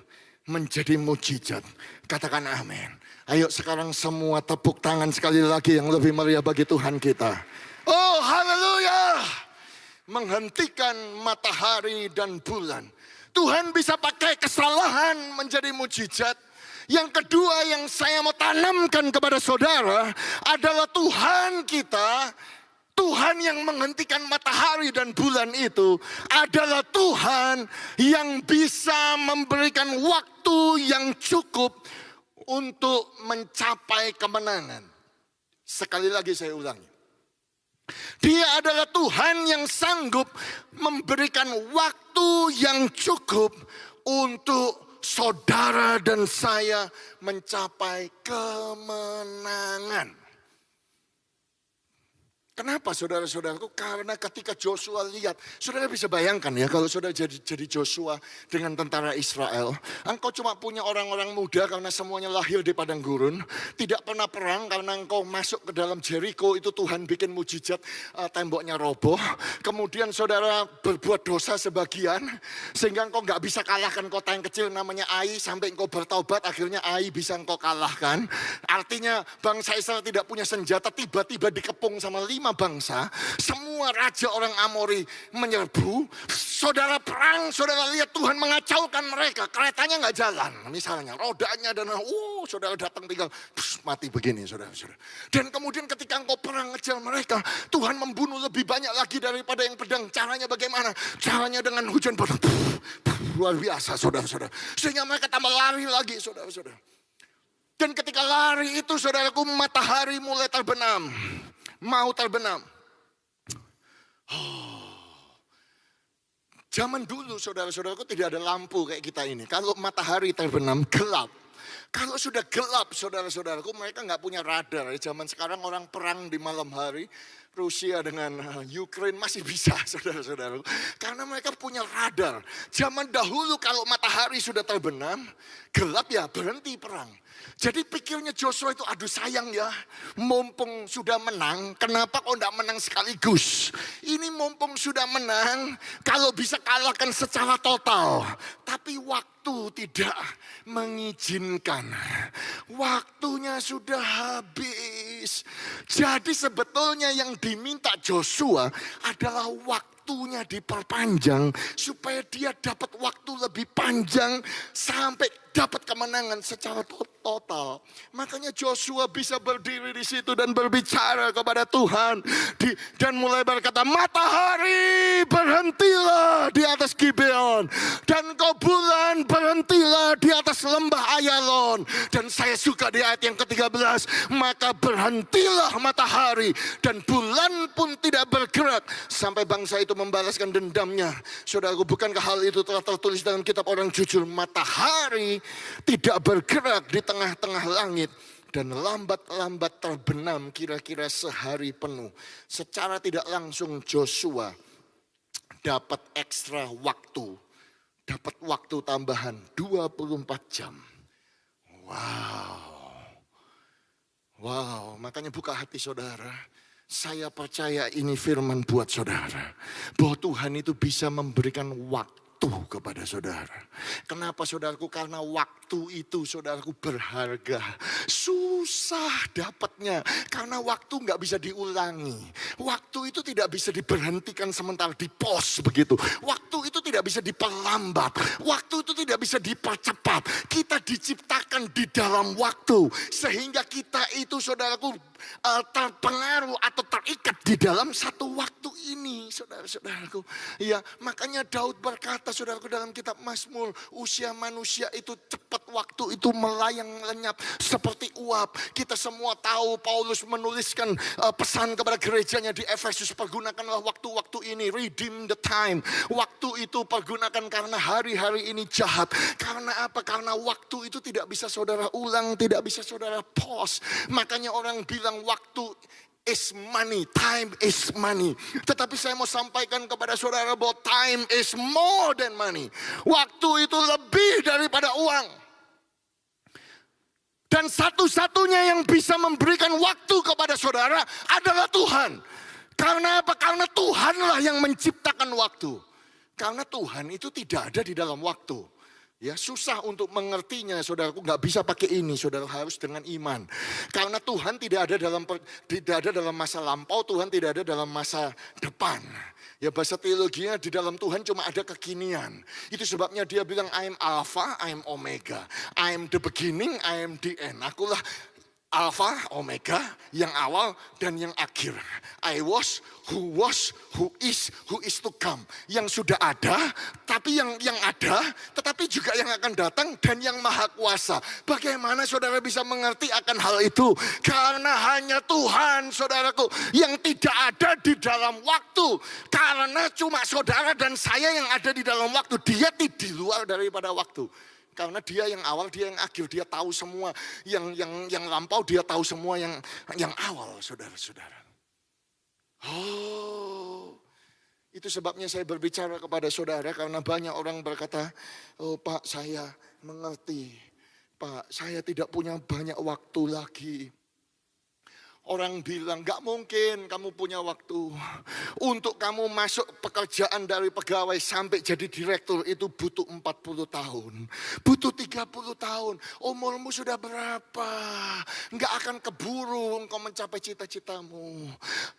Speaker 1: menjadi mujizat. Katakan amin. Ayo sekarang semua tepuk tangan sekali lagi yang lebih meriah bagi Tuhan kita. Oh haleluya. Menghentikan matahari dan bulan. Tuhan bisa pakai kesalahan menjadi mujizat. Yang kedua yang saya mau tanamkan kepada saudara adalah Tuhan kita. Tuhan yang menghentikan matahari dan bulan itu adalah Tuhan yang bisa memberikan waktu yang cukup untuk mencapai kemenangan. Sekali lagi saya ulangi. Dia adalah Tuhan yang sanggup memberikan waktu yang cukup untuk saudara dan saya mencapai kemenangan. Kenapa saudara-saudaraku? Karena ketika Joshua lihat, saudara bisa bayangkan ya kalau saudara jadi Joshua dengan tentara Israel. Engkau cuma punya orang-orang muda karena semuanya lahir di padang gurun. Tidak pernah perang karena engkau masuk ke dalam Jericho itu Tuhan bikin mujizat temboknya roboh. Kemudian saudara berbuat dosa sebagian sehingga engkau gak bisa kalahkan kota yang kecil namanya Ai. Sampai engkau bertaubat akhirnya Ai bisa engkau kalahkan. Artinya bangsa Israel tidak punya senjata tiba-tiba dikepung sama 5 bangsa, semua raja orang Amori menyerbu. Saudara perang, saudara lihat Tuhan mengacaukan mereka. Keretanya nggak jalan, misalnya rodanya dan saudara datang tinggal mati begini, saudara-saudara. Dan kemudian ketika engkau perang ngejar mereka, Tuhan membunuh lebih banyak lagi daripada yang pedang. Caranya bagaimana? Caranya dengan hujan batu, luar biasa, saudara-saudara. Sehingga mereka tambah lari lagi, saudara-saudara. Dan ketika lari itu, saudaraku, matahari mulai terbenam. Mau terbenam. Zaman dulu saudara-saudaraku tidak ada lampu kayak kita ini. Kalau matahari terbenam gelap. Kalau sudah gelap saudara-saudaraku mereka nggak punya radar. Zaman sekarang orang perang di malam hari. Rusia dengan Ukraine masih bisa, saudara-saudara. Karena mereka punya radar. Zaman dahulu kalau matahari sudah terbenam, gelap ya berhenti perang. Jadi pikirnya Joshua itu, aduh sayang ya, mumpung sudah menang, kenapa kok enggak menang sekaligus? Ini mumpung sudah menang, kalau bisa kalahkan secara total. Tapi waktu tidak mengizinkan. Waktunya sudah habis. Jadi sebetulnya yang diminta Joshua adalah waktunya diperpanjang supaya dia dapat waktu lebih panjang sampai dapat kemenangan secara total. Makanya Joshua bisa berdiri di situ dan berbicara kepada Tuhan dan mulai berkata, matahari berhentilah di atas Gibeon dan kau bulan berhentilah di atas lembah Ayalon. Dan saya suka di ayat yang ke-13, maka berhentilah matahari dan bulan pun tidak bergerak sampai bangsa itu membalaskan dendamnya. Saudaraku, bukankah hal itu telah tertulis dalam kitab orang jujur? Matahari tidak bergerak di tengah-tengah langit dan lambat-lambat terbenam kira-kira sehari penuh. Secara tidak langsung Joshua dapat ekstra waktu, dapat waktu tambahan 24 jam. Wow, makanya buka hati saudara. Saya percaya ini firman buat saudara, bahwa Tuhan itu bisa memberikan waktu kepada saudara. Kenapa saudaraku? Karena waktu itu saudaraku berharga. Susah dapatnya. Karena waktu nggak bisa diulangi. Waktu itu tidak bisa diberhentikan sementara di pos begitu. Waktu itu tidak bisa diperlambat. Waktu itu tidak bisa dipercepat. Kita diciptakan di dalam waktu. Sehingga kita itu saudaraku terpengaruh atau terikat di dalam satu waktu ini, saudara-saudaraku. Ya, makanya Daud berkata, saudaraku, dalam kitab Mazmur, usia manusia itu cepat, waktu itu melayang lenyap seperti uap. Kita semua tahu Paulus menuliskan pesan kepada gerejanya di Efesus, pergunakanlah waktu-waktu ini, redeem the time. Waktu itu pergunakan karena hari-hari ini jahat. Karena apa? Karena waktu itu tidak bisa saudara ulang, tidak bisa saudara pause. Makanya orang bilang waktu is money, time is money. Tetapi saya mau sampaikan kepada saudara bahwa time is more than money. Waktu itu lebih daripada uang. Dan satu-satunya yang bisa memberikan waktu kepada saudara adalah Tuhan. Karena apa? Karena Tuhanlah yang menciptakan waktu. Karena Tuhan itu tidak ada di dalam waktu. Ya, susah untuk mengertinya, saudaraku, nggak bisa pakai ini, saudara harus dengan iman. Karena Tuhan tidak ada dalam masa lampau, Tuhan tidak ada dalam masa depan. Ya, bahasa teologinya di dalam Tuhan cuma ada kekinian. Itu sebabnya dia bilang I am Alpha, I am Omega. I am the beginning, I am the end. Akulah Alpha, Omega, yang awal dan yang akhir. I was, who is to come. Yang sudah ada, tapi yang ada, tetapi juga yang akan datang dan yang maha kuasa. Bagaimana saudara bisa mengerti akan hal itu? Karena hanya Tuhan, saudaraku, yang tidak ada di dalam waktu. Karena cuma saudara dan saya yang ada di dalam waktu. Dia di luar daripada waktu. Karena dia yang awal, dia yang akhir, dia tahu semua. Yang lampau, dia tahu semua yang awal, saudara-saudara. Oh, itu sebabnya saya berbicara kepada saudara, karena banyak orang berkata, oh Pak, saya mengerti. Pak, saya tidak punya banyak waktu lagi. Orang bilang, gak mungkin kamu punya waktu. Untuk kamu masuk pekerjaan dari pegawai sampai jadi direktur itu butuh 40 tahun. Butuh 30 tahun. Umurmu sudah berapa? Gak akan keburu engkau mencapai cita-citamu.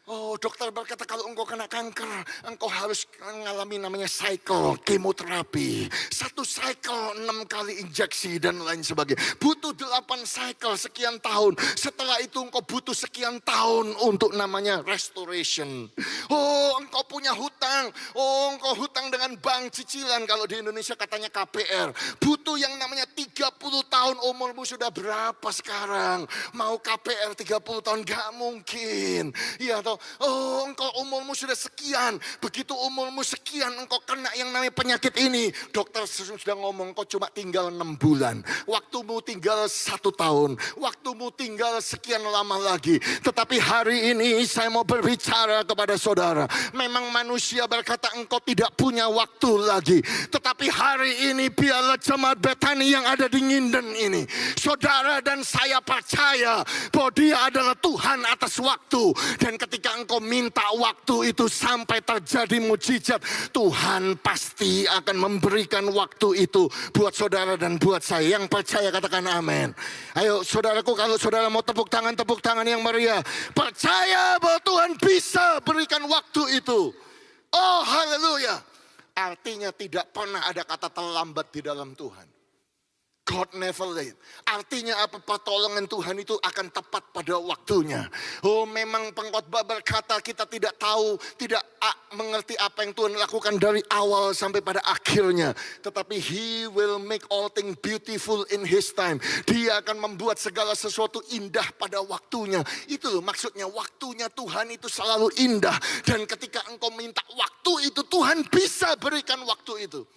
Speaker 1: Oh, dokter berkata kalau engkau kena kanker, engkau harus mengalami namanya cycle, kemoterapi. Satu cycle 6 kali injeksi dan lain sebagainya. Butuh 8 cycle sekian tahun. Setelah itu engkau butuh sekian tahun untuk namanya restoration. Oh, engkau punya hutang. Oh, engkau hutang dengan bank cicilan. Kalau di Indonesia katanya KPR. Butuh yang namanya 30 tahun. Umurmu sudah berapa sekarang? Mau KPR 30 tahun? Gak mungkin. Ya toh. Oh, engkau umurmu sudah sekian. Begitu umurmu sekian, engkau kena yang namanya penyakit ini. Dokter sudah ngomong, engkau cuma tinggal 6 bulan. Waktumu tinggal 1 tahun. Waktumu tinggal sekian lama lagi. Tetapi hari ini saya mau berbicara kepada saudara. Memang manusia berkata engkau tidak punya waktu lagi. Tetapi hari ini biarlah jemaat Betani yang ada di Nginden ini, saudara dan saya percaya bahwa Dia adalah Tuhan atas waktu. Dan ketika engkau minta waktu itu sampai terjadi mujizat, Tuhan pasti akan memberikan waktu itu buat saudara dan buat saya. Yang percaya katakan amin. Ayo saudaraku, kalau saudara mau tepuk tangan yang meriah. Percaya bahwa Tuhan bisa berikan waktu itu. Oh haleluya. Artinya tidak pernah ada kata terlambat di dalam Tuhan. God never late. Artinya apa? Pertolongan Tuhan itu akan tepat pada waktunya. Oh, memang pengkhotbah berkata kita tidak tahu, tidak mengerti apa yang Tuhan lakukan dari awal sampai pada akhirnya. Tetapi He will make all things beautiful in His time. Dia akan membuat segala sesuatu indah pada waktunya. Itu loh maksudnya, waktunya Tuhan itu selalu indah. Dan ketika engkau minta waktu itu, Tuhan bisa berikan waktu itu.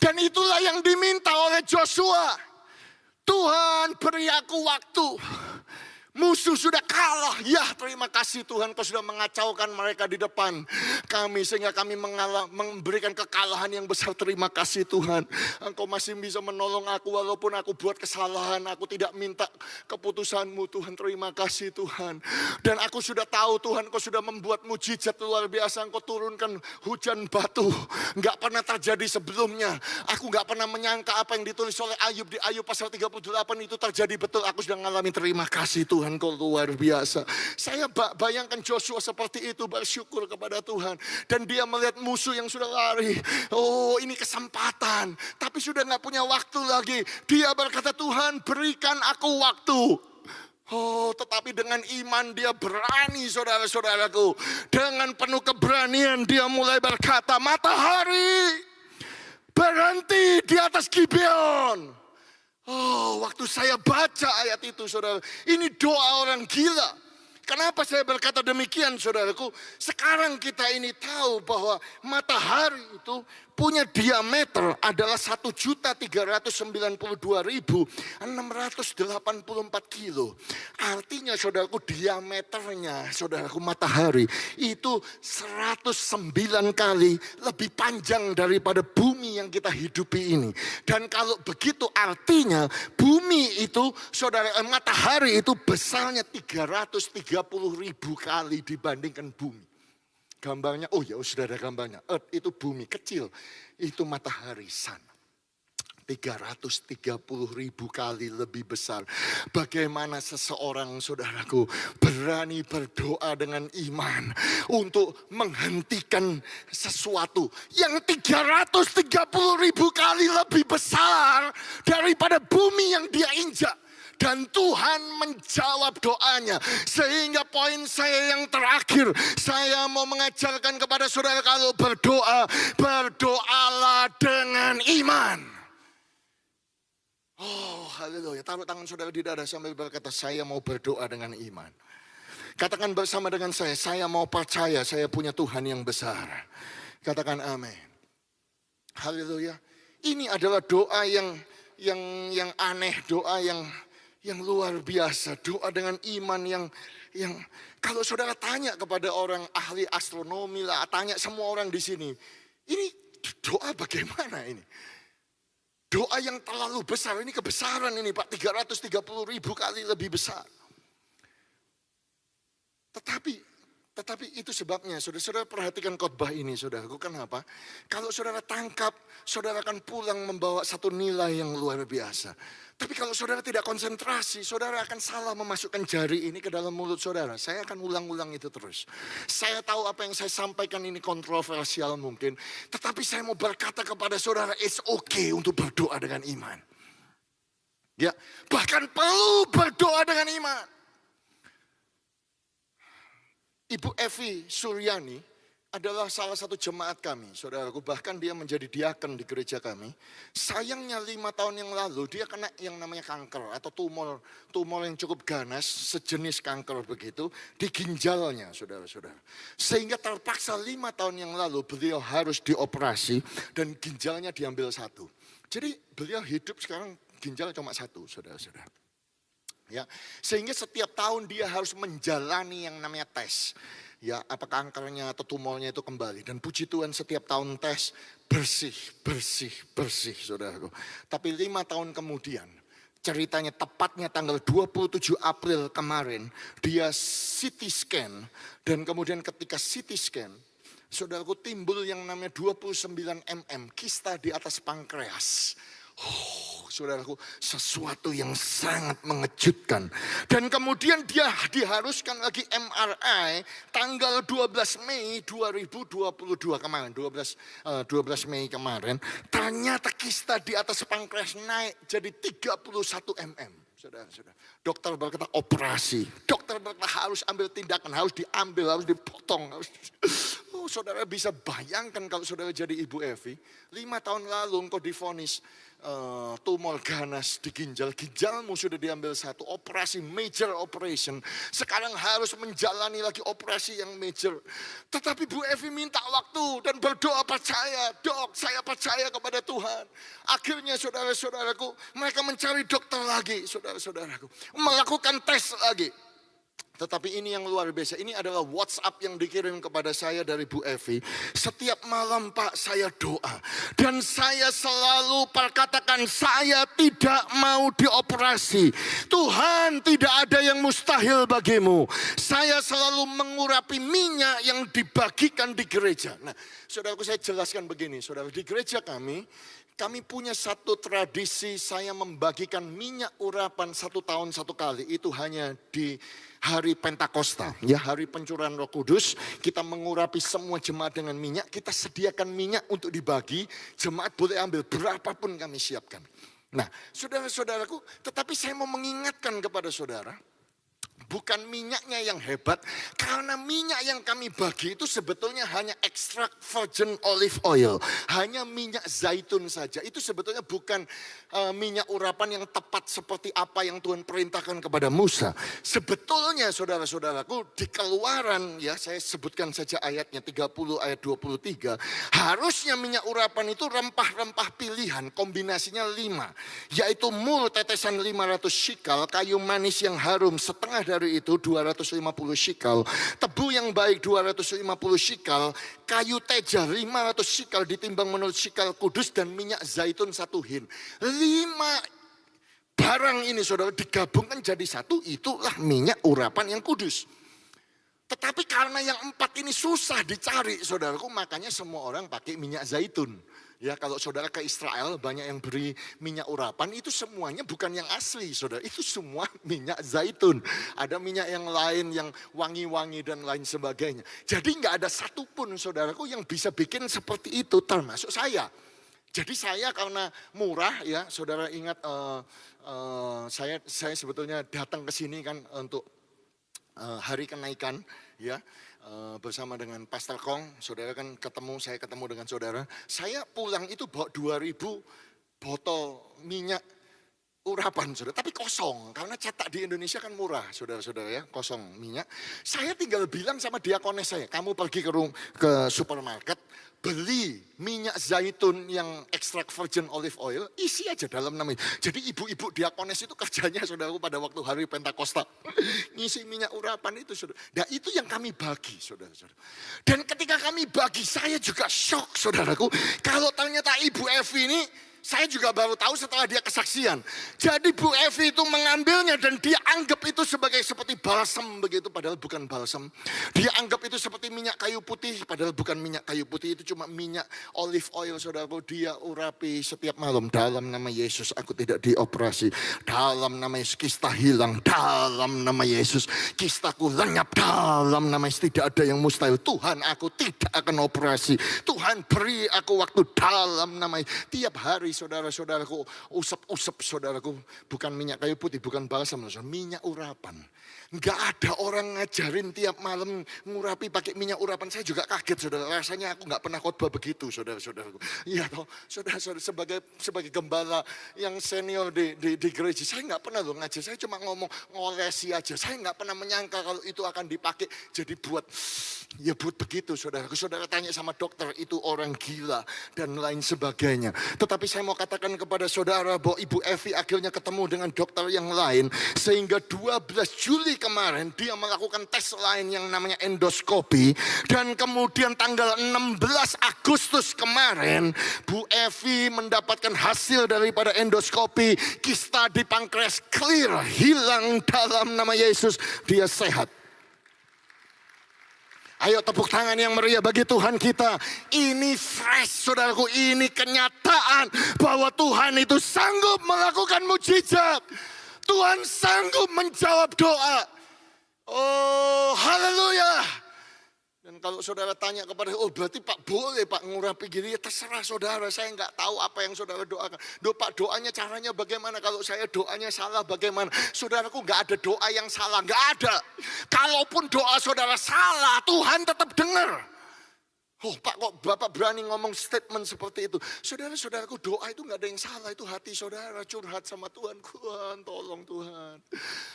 Speaker 1: Dan itulah yang diminta oleh Joshua. Tuhan, beri aku waktu. Musuh sudah kalah. Ya, terima kasih Tuhan, kau sudah mengacaukan mereka di depan kami sehingga kami memberikan kekalahan yang besar. Terima kasih Tuhan. Engkau masih bisa menolong aku walaupun aku buat kesalahan. Aku tidak minta keputusanmu Tuhan. Terima kasih Tuhan. Dan aku sudah tahu Tuhan, kau sudah membuat mujizat luar biasa. Engkau turunkan hujan batu. Enggak pernah terjadi sebelumnya. Aku enggak pernah menyangka apa yang ditulis oleh Ayub di Ayub pasal 38 itu terjadi betul. Aku sudah mengalami. Terima kasih Tuhan. Tuhan kau luar biasa. Saya bayangkan Joshua seperti itu, bersyukur kepada Tuhan. Dan dia melihat musuh yang sudah lari. Oh, ini kesempatan. Tapi sudah gak punya waktu lagi. Dia berkata, Tuhan berikan aku waktu. Oh, tetapi dengan iman dia berani, saudara-saudaraku. Dengan penuh keberanian dia mulai berkata, matahari berhenti di atas Gibeon. Oh, waktu saya baca ayat itu, saudara, ini doa orang gila. Kenapa saya berkata demikian, saudaraku? Sekarang kita ini tahu bahwa matahari itu punya diameter adalah 1.392.684 kilo. Artinya, saudaraku, diameternya, saudaraku, matahari itu 109 kali lebih panjang daripada bumi yang kita hidupi ini. Dan kalau begitu artinya bumi itu, saudara, matahari itu besarnya 330.000 kali dibandingkan bumi. Gambarnya, oh ya sudah ada gambarnya. Earth itu bumi kecil, itu matahari sun. 330.000 kali lebih besar. Bagaimana seseorang, saudaraku, berani berdoa dengan iman untuk menghentikan sesuatu yang 330.000 kali lebih besar daripada bumi yang dia injak. Dan Tuhan menjawab doanya. Sehingga poin saya yang terakhir, saya mau mengajarkan kepada saudara, kalau berdoa, berdoalah dengan iman. Oh haleluya, taruh tangan saudara di dada sambil berkata, saya mau berdoa dengan iman. Katakan bersama dengan saya mau percaya saya punya Tuhan yang besar. Katakan amin. Haleluya. Ini adalah doa yang aneh, doa yang luar biasa, doa dengan iman yang kalau saudara tanya kepada orang ahli astronomi lah, tanya semua orang di sini, ini doa bagaimana ini? Doa yang terlalu besar, ini kebesaran ini Pak, 330.000 kali lebih besar. Tetapi itu sebabnya, saudara perhatikan khotbah ini, saudaraku. Kenapa? Kalau saudara tangkap, saudara akan pulang membawa satu nilai yang luar biasa. Tapi kalau saudara tidak konsentrasi, saudara akan salah memasukkan jari ini ke dalam mulut saudara. Saya akan ulang-ulang itu terus. Saya tahu apa yang saya sampaikan ini kontroversial mungkin. Tetapi saya mau berkata kepada saudara, it's okay untuk berdoa dengan iman. Ya, bahkan perlu berdoa dengan iman. Ibu Evi Suryani adalah salah satu jemaat kami, saudaraku. Bahkan dia menjadi diaken di gereja kami. Sayangnya 5 tahun yang lalu dia kena yang namanya kanker atau tumor yang cukup ganas, sejenis kanker begitu, di ginjalnya, saudara-saudara. Sehingga terpaksa 5 tahun yang lalu beliau harus dioperasi dan ginjalnya diambil satu. Jadi beliau hidup sekarang ginjal cuma satu, saudara-saudara. Ya, sehingga setiap tahun dia harus menjalani yang namanya tes. Ya, apa kankernya atau tumornya itu kembali. Dan puji Tuhan setiap tahun tes bersih, saudaraku. Tapi 5 tahun kemudian, ceritanya tepatnya tanggal 27 April kemarin, dia CT scan. Dan kemudian ketika CT scan, saudaraku, timbul yang namanya 29 mm, kista di atas pankreas. Saudaraku, sesuatu yang sangat mengejutkan. Dan kemudian dia diharuskan lagi MRI tanggal 12 Mei 2022 kemarin, 12 Mei kemarin. Ternyata kista di atas pankreas naik jadi 31 mm. Saudara-saudara, dokter berkata operasi, dokter berkata harus ambil tindakan, harus diambil, harus dipotong. Saudara bisa bayangkan kalau saudara jadi Ibu Evi, 5 tahun lalu engkau divonis tumor ganas di ginjalmu sudah diambil satu, operasi major operation. Sekarang harus menjalani lagi operasi yang major. Tetapi Bu Evi minta waktu dan berdoa percaya, dok saya percaya kepada Tuhan. Akhirnya saudara-saudaraku, mereka mencari dokter lagi, saudara-saudaraku, melakukan tes lagi. Tetapi ini yang luar biasa, ini adalah WhatsApp yang dikirim kepada saya dari Bu Evi. Setiap malam Pak saya doa. Dan saya selalu perkatakan saya tidak mau dioperasi. Tuhan tidak ada yang mustahil bagimu. Saya selalu mengurapi minyak yang dibagikan di gereja. Nah saudaraku, saya jelaskan begini, saudara, di gereja kami punya satu tradisi, saya membagikan minyak urapan 1 tahun 1 kali. Itu hanya di hari Pentakosta, ya, hari pencurahan Roh Kudus. Kita mengurapi semua jemaat dengan minyak. Kita sediakan minyak untuk dibagi. Jemaat boleh ambil berapapun kami siapkan. Nah, saudara-saudaraku, tetapi saya mau mengingatkan kepada saudara, bukan minyaknya yang hebat, karena minyak yang kami bagi itu sebetulnya hanya ekstrak virgin olive oil, hanya minyak zaitun saja. Itu sebetulnya bukan minyak urapan yang tepat seperti apa yang Tuhan perintahkan kepada Musa. Sebetulnya saudara-saudaraku, di Keluaran, ya saya sebutkan saja ayatnya 30 ayat 23, harusnya minyak urapan itu rempah-rempah pilihan, kombinasinya 5, yaitu mur tetesan 500 shikal, kayu manis yang harum setengah dari itu 250 shikal, tebu yang baik 250 shikal, kayu teja 500 shikal ditimbang menurut shikal kudus, dan minyak zaitun 1 hin. 5 barang ini saudara digabungkan jadi satu, itulah minyak urapan yang kudus. Tetapi karena yang 4 ini susah dicari saudaraku, makanya semua orang pakai minyak zaitun. Ya, kalau saudara ke Israel banyak yang beri minyak urapan, itu semuanya bukan yang asli saudara, itu semua minyak zaitun. Ada minyak yang lain yang wangi-wangi dan lain sebagainya. Jadi nggak ada satupun saudaraku yang bisa bikin seperti itu, termasuk saya. Jadi saya karena murah, ya saudara ingat saya sebetulnya datang ke sini kan untuk hari kenaikan, ya. Bersama dengan Pastor Kong, saudara kan saya ketemu dengan saudara. Saya pulang itu bawa 2000 botol minyak urapan saudara, tapi kosong, karena cetak di Indonesia kan murah saudara-saudara, ya, kosong minyak. Saya tinggal bilang sama diakones saya, kamu pergi ke supermarket, beli minyak zaitun yang ekstrak virgin olive oil, isi aja dalam namanya. Jadi ibu-ibu diakones itu kerjanya saudaraku pada waktu hari Pentakosta, ngisi minyak urapan itu saudara. Nah itu yang kami bagi saudara-saudara. Dan ketika kami bagi, saya juga shock saudaraku, kalau ternyata Ibu Evi ini, saya juga baru tahu setelah dia kesaksian. Jadi Bu Evi itu mengambilnya dan dia anggap itu seperti balsam begitu, padahal bukan balsam. Dia anggap itu seperti minyak kayu putih, padahal bukan minyak kayu putih, itu cuma minyak olive oil saudaraku. Dia urapi setiap malam, dalam nama Yesus aku tidak dioperasi, dalam nama Yesus kista hilang, dalam nama Yesus kistaku lenyap, dalam nama Yesus tidak ada yang mustahil. Tuhan aku tidak akan operasi, Tuhan beri aku waktu, dalam nama Yesus. Tiap hari saudara-saudaraku usap-usap saudaraku, bukan minyak kayu putih, bukan balsam, minyak urapan. Nggak ada orang ngajarin tiap malam ngurapi pakai minyak urapan. Saya juga kaget, saudara. Rasanya aku nggak pernah khotbah begitu, saudara-saudaraku. Iya toh, saudara-saudara, sebagai gembala yang senior di gereja, saya nggak pernah loh ngajar. Saya cuma ngomong ngolesi aja. Saya nggak pernah menyangka kalau itu akan dipakai jadi buat begitu, saudara. Saudara tanya sama dokter, itu orang gila dan lain sebagainya. Tetapi saya mau katakan kepada saudara bahwa Ibu Evi akhirnya ketemu dengan dokter yang lain, sehingga 12 Juli kemarin dia melakukan tes lain yang namanya endoskopi, dan kemudian tanggal 16 Agustus kemarin Bu Evi mendapatkan hasil daripada endoskopi, kista di pankreas clear, hilang dalam nama Yesus, dia sehat. Ayo tepuk tangan yang meriah bagi Tuhan kita. Ini fresh, saudaraku, ini kenyataan bahwa Tuhan itu sanggup melakukan mujizat. Tuhan sanggup menjawab doa. Oh, haleluya. Dan kalau saudara tanya kepada, oh berarti Pak boleh Pak ngurapi gini, ya terserah saudara, saya nggak tahu apa yang saudara doakan. Pak doanya caranya bagaimana, kalau saya doanya salah bagaimana? Saudaraku, nggak ada doa yang salah, nggak ada. Kalaupun doa saudara salah, Tuhan tetap dengar. Oh Pak, kok Bapak berani ngomong statement seperti itu? Saudara-saudaraku, doa itu gak ada yang salah. Itu hati saudara curhat sama Tuhan. Tuhan, tolong Tuhan.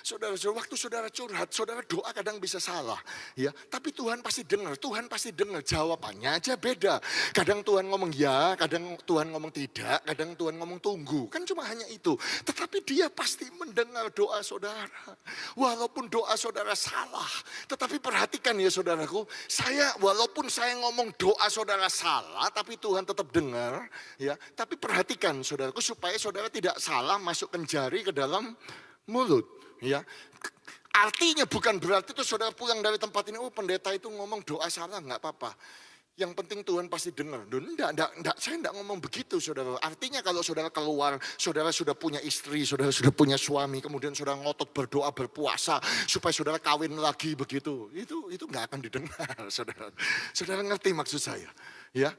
Speaker 1: Saudara-saudara, waktu saudara curhat, saudara doa kadang bisa salah. Ya, tapi Tuhan pasti dengar. Tuhan pasti dengar. Jawabannya aja beda. Kadang Tuhan ngomong ya, kadang Tuhan ngomong tidak, kadang Tuhan ngomong tunggu. Kan cuma hanya itu. Tetapi dia pasti mendengar doa saudara. Walaupun doa saudara salah. Tetapi perhatikan ya saudaraku, walaupun saya ngomong doa saudara salah, tapi Tuhan tetap dengar, ya. Tapi perhatikan saudaraku, supaya saudara tidak salah masukkan jari ke dalam mulut, ya. Artinya bukan berarti itu saudara pulang dari tempat ini, oh pendeta itu ngomong doa salah, nggak apa-apa. Yang penting Tuhan pasti dengar. Enggak, saya enggak ngomong begitu, saudara. Artinya kalau saudara keluar, saudara sudah punya istri, saudara sudah punya suami, kemudian saudara ngotot berdoa, berpuasa, supaya saudara kawin lagi begitu. Itu enggak akan didengar, saudara. Saudara ngerti maksud saya? Ya.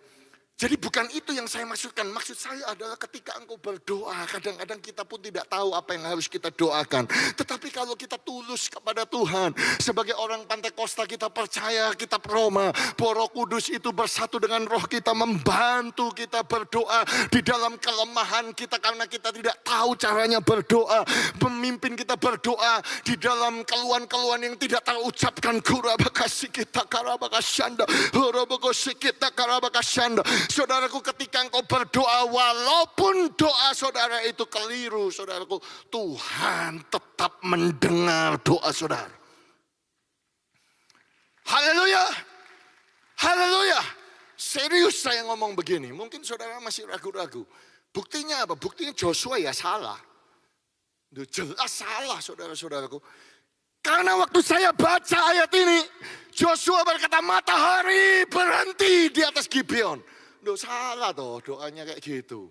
Speaker 1: Jadi bukan itu yang saya maksudkan. Maksud saya adalah ketika engkau berdoa, kadang-kadang kita pun tidak tahu apa yang harus kita doakan. Tetapi kalau kita tulus kepada Tuhan, sebagai orang Pantekosta kita percaya, kita Roma, bahwa Roh Kudus itu bersatu dengan roh kita, membantu kita berdoa di dalam kelemahan kita karena kita tidak tahu caranya berdoa. Pemimpin kita berdoa di dalam keluhan-keluhan yang tidak terucapkan. Kurabakasi kita karabakasyanda, horobokosi kita karabakasyanda. Saudaraku, ketika engkau berdoa, walaupun doa saudara itu keliru, saudaraku, Tuhan tetap mendengar doa saudara. Haleluya, haleluya. Serius saya ngomong begini, mungkin saudara masih ragu-ragu. Buktinya apa? Buktinya Joshua ya salah. Jelas salah, saudara-saudaraku. Karena waktu saya baca ayat ini, Joshua berkata matahari berhenti di atas Gibeon. Salah toh doanya kayak gitu.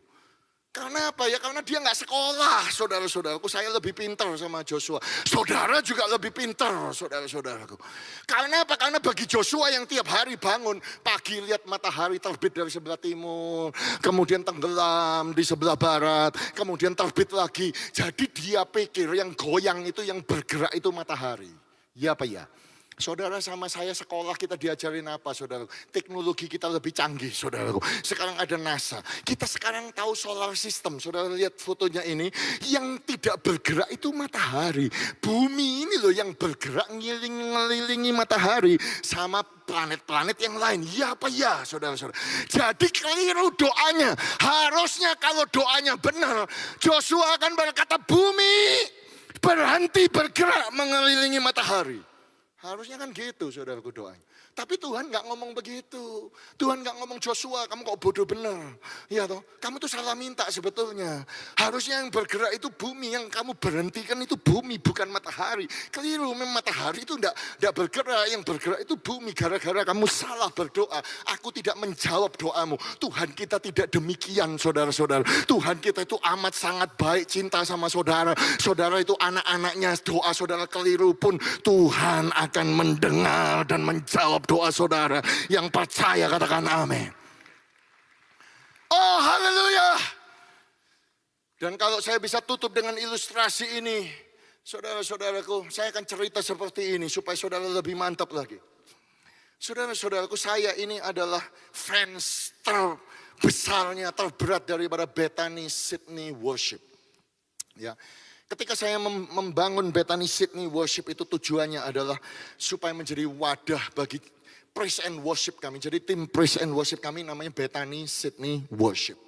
Speaker 1: Karena apa ya? Karena dia gak sekolah, saudara-saudaraku. Saya lebih pintar sama Joshua. Saudara juga lebih pintar, saudara-saudaraku. Karena apa? Karena bagi Joshua yang tiap hari bangun, pagi lihat matahari terbit dari sebelah timur, kemudian tenggelam di sebelah barat, kemudian terbit lagi. Jadi dia pikir yang goyang itu, yang bergerak itu matahari. Ya apa ya? Saudara sama saya sekolah kita diajarin apa, saudara? Teknologi kita lebih canggih, saudaraku. Sekarang ada NASA. Kita sekarang tahu solar system. Saudara lihat fotonya ini. Yang tidak bergerak itu matahari. Bumi ini loh yang bergerak ngelilingi matahari. Sama planet-planet yang lain. Ya apa ya, saudara-saudara? Jadi keliru doanya. Harusnya kalau doanya benar, Joshua akan berkata bumi berhenti bergerak mengelilingi matahari. Harusnya kan gitu saudaraku doanya. Tapi Tuhan gak ngomong begitu. Tuhan gak ngomong Joshua kamu kok bodoh bener. Ya toh, kamu tuh salah minta sebetulnya. Harusnya yang bergerak itu bumi, yang kamu berhentikan itu bumi bukan matahari. Keliru, memang matahari itu gak bergerak, yang bergerak itu bumi. Gara-gara kamu salah berdoa, aku tidak menjawab doamu. Tuhan kita tidak demikian saudara-saudara. Tuhan kita itu amat sangat baik, cinta sama saudara. Saudara itu anak-anaknya, doa saudara keliru pun Tuhan akan mendengar dan menjawab doa saudara. Yang percaya katakan amin. Oh haleluya. Dan kalau saya bisa tutup dengan ilustrasi ini, Saudara-saudaraku, saya akan cerita seperti ini supaya saudara lebih mantap lagi. Saudara-saudaraku, saya ini adalah fans terbesarnya, terberat daripada Bethany Sydney Worship. Ya, ketika saya membangun Bethany Sydney Worship itu tujuannya adalah supaya menjadi wadah bagi praise and worship kami. Jadi tim praise and worship kami namanya Bethany Sydney Worship.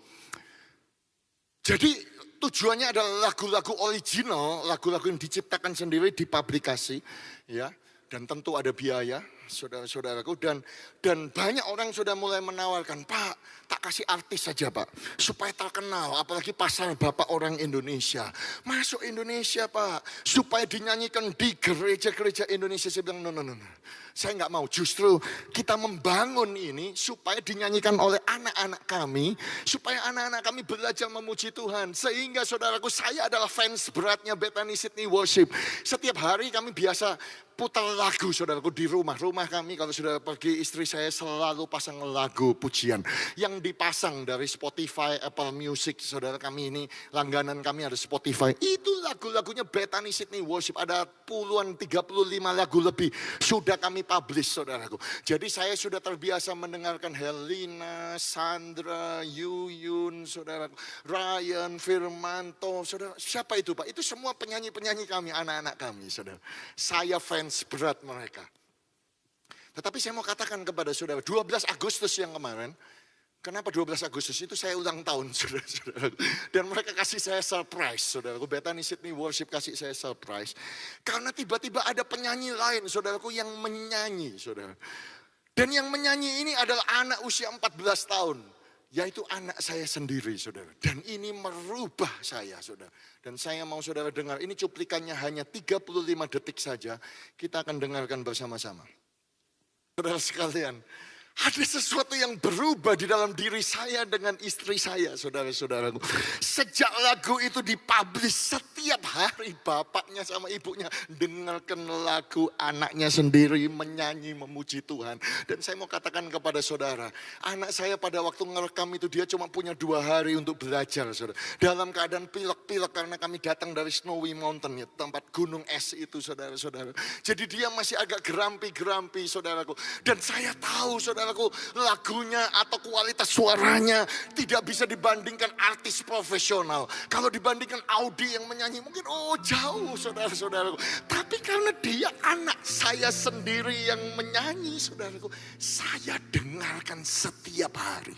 Speaker 1: Jadi tujuannya adalah lagu-lagu original, lagu-lagu yang diciptakan sendiri, dipublikasi, ya, dan tentu ada biaya, saudara-saudaraku, dan banyak orang sudah mulai menawarkan, Pak, tak kasih artis saja Pak, supaya terkenal, apalagi pasar Bapak orang Indonesia, masuk Indonesia Pak, supaya dinyanyikan di gereja-gereja Indonesia. Saya bilang, no. Saya nggak mau, justru kita membangun ini supaya dinyanyikan oleh anak-anak kami, supaya anak-anak kami belajar memuji Tuhan. Sehingga saudaraku, saya adalah fans beratnya Bethany Sydney Worship. Setiap hari kami biasa putar lagu saudaraku di rumah. Rumah kami kalau sudah pergi, istri saya selalu pasang lagu pujian. Yang dipasang dari Spotify, Apple Music, saudara kami ini, langganan kami ada Spotify. Itu lagu-lagunya Bethany Sydney Worship. Ada puluhan, 35 lagu lebih sudah kami publish saudaraku. Jadi saya sudah terbiasa mendengarkan Helena, Sandra, Yuyun, saudaraku, Ryan, Firmanto, saudara. Siapa itu Pak? Itu semua penyanyi-penyanyi kami, anak-anak kami, saudara. Saya fans berat mereka. Tetapi saya mau katakan kepada saudara, 12 Agustus yang kemarin, kenapa 12 Agustus itu saya ulang tahun, saudara-saudara. Dan mereka kasih saya surprise, saudaraku. Bethany Sydney Worship kasih saya surprise. Karena tiba-tiba ada penyanyi lain, saudaraku, yang menyanyi, saudara. Dan yang menyanyi ini adalah anak usia 14 tahun. Yaitu anak saya sendiri, saudara. Dan ini merubah saya, saudara. Dan saya mau saudara dengar, ini cuplikannya hanya 35 detik saja. Kita akan dengarkan bersama-sama. Saudara sekalian, ada sesuatu yang berubah di dalam diri saya dengan istri saya, saudara-saudaraku. Sejak lagu itu dipublish, setiap hari bapaknya sama ibunya dengarkan lagu anaknya sendiri menyanyi memuji Tuhan. Dan saya mau katakan kepada saudara, anak saya pada waktu ngerekam itu dia cuma punya 2 hari untuk belajar, saudara. Dalam keadaan pilek-pilek karena kami datang dari Snowy Mountain, ya, tempat gunung es itu, saudara-saudara. Jadi dia masih agak gerampi-gerampi, saudaraku. Dan saya tahu, saudara, lagunya atau kualitas suaranya tidak bisa dibandingkan artis profesional. Kalau dibandingkan Audi yang menyanyi mungkin jauh, saudara-saudaraku. Tapi karena dia anak saya sendiri yang menyanyi, saudaraku, saya dengarkan setiap hari.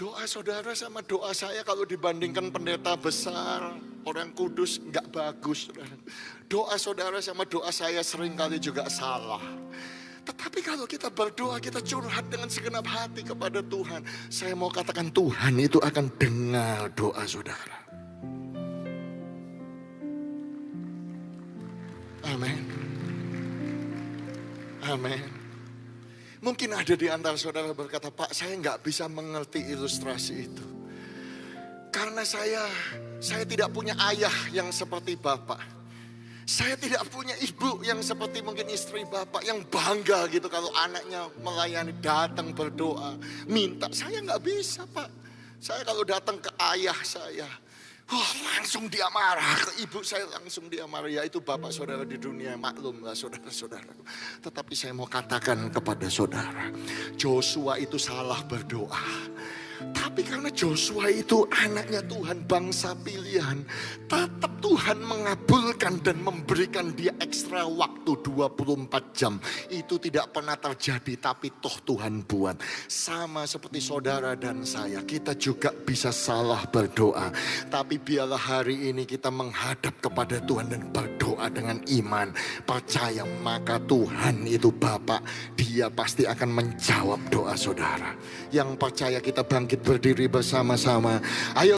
Speaker 1: Doa saudara sama doa saya kalau dibandingkan pendeta besar, orang kudus, nggak bagus. Saudara. Doa saudara sama doa saya seringkali juga salah. Tetapi kalau kita berdoa, kita curhat dengan segenap hati kepada Tuhan, saya mau katakan Tuhan itu akan dengar doa saudara. Amin. Amin. Mungkin ada di antara saudara berkata, Pak, saya nggak bisa mengerti ilustrasi itu. Karena saya tidak punya ayah yang seperti Bapak. Saya tidak punya ibu yang seperti mungkin istri Bapak yang bangga gitu kalau anaknya melayani, datang berdoa, minta. Saya nggak bisa Pak. Saya kalau datang ke ayah saya, langsung dia marah, ke ibu saya langsung dia marah. Ya itu bapak saudara di dunia, maklumlah saudara-saudaraku. Tetapi saya mau katakan kepada saudara, Joshua itu salah berdoa. Tapi karena Joshua itu anaknya Tuhan, bangsa pilihan, tetap Tuhan mengabulkan dan memberikan dia ekstra waktu 24 jam. Itu tidak pernah terjadi, tapi toh Tuhan buat. Sama seperti saudara dan saya, kita juga bisa salah berdoa. Tapi biarlah hari ini kita menghadap kepada Tuhan dan berdoa dengan iman. Percaya maka Tuhan itu Bapa, Dia pasti akan menjawab doa saudara. Yang percaya kita bangkit berdiri bersama-sama. Ayo.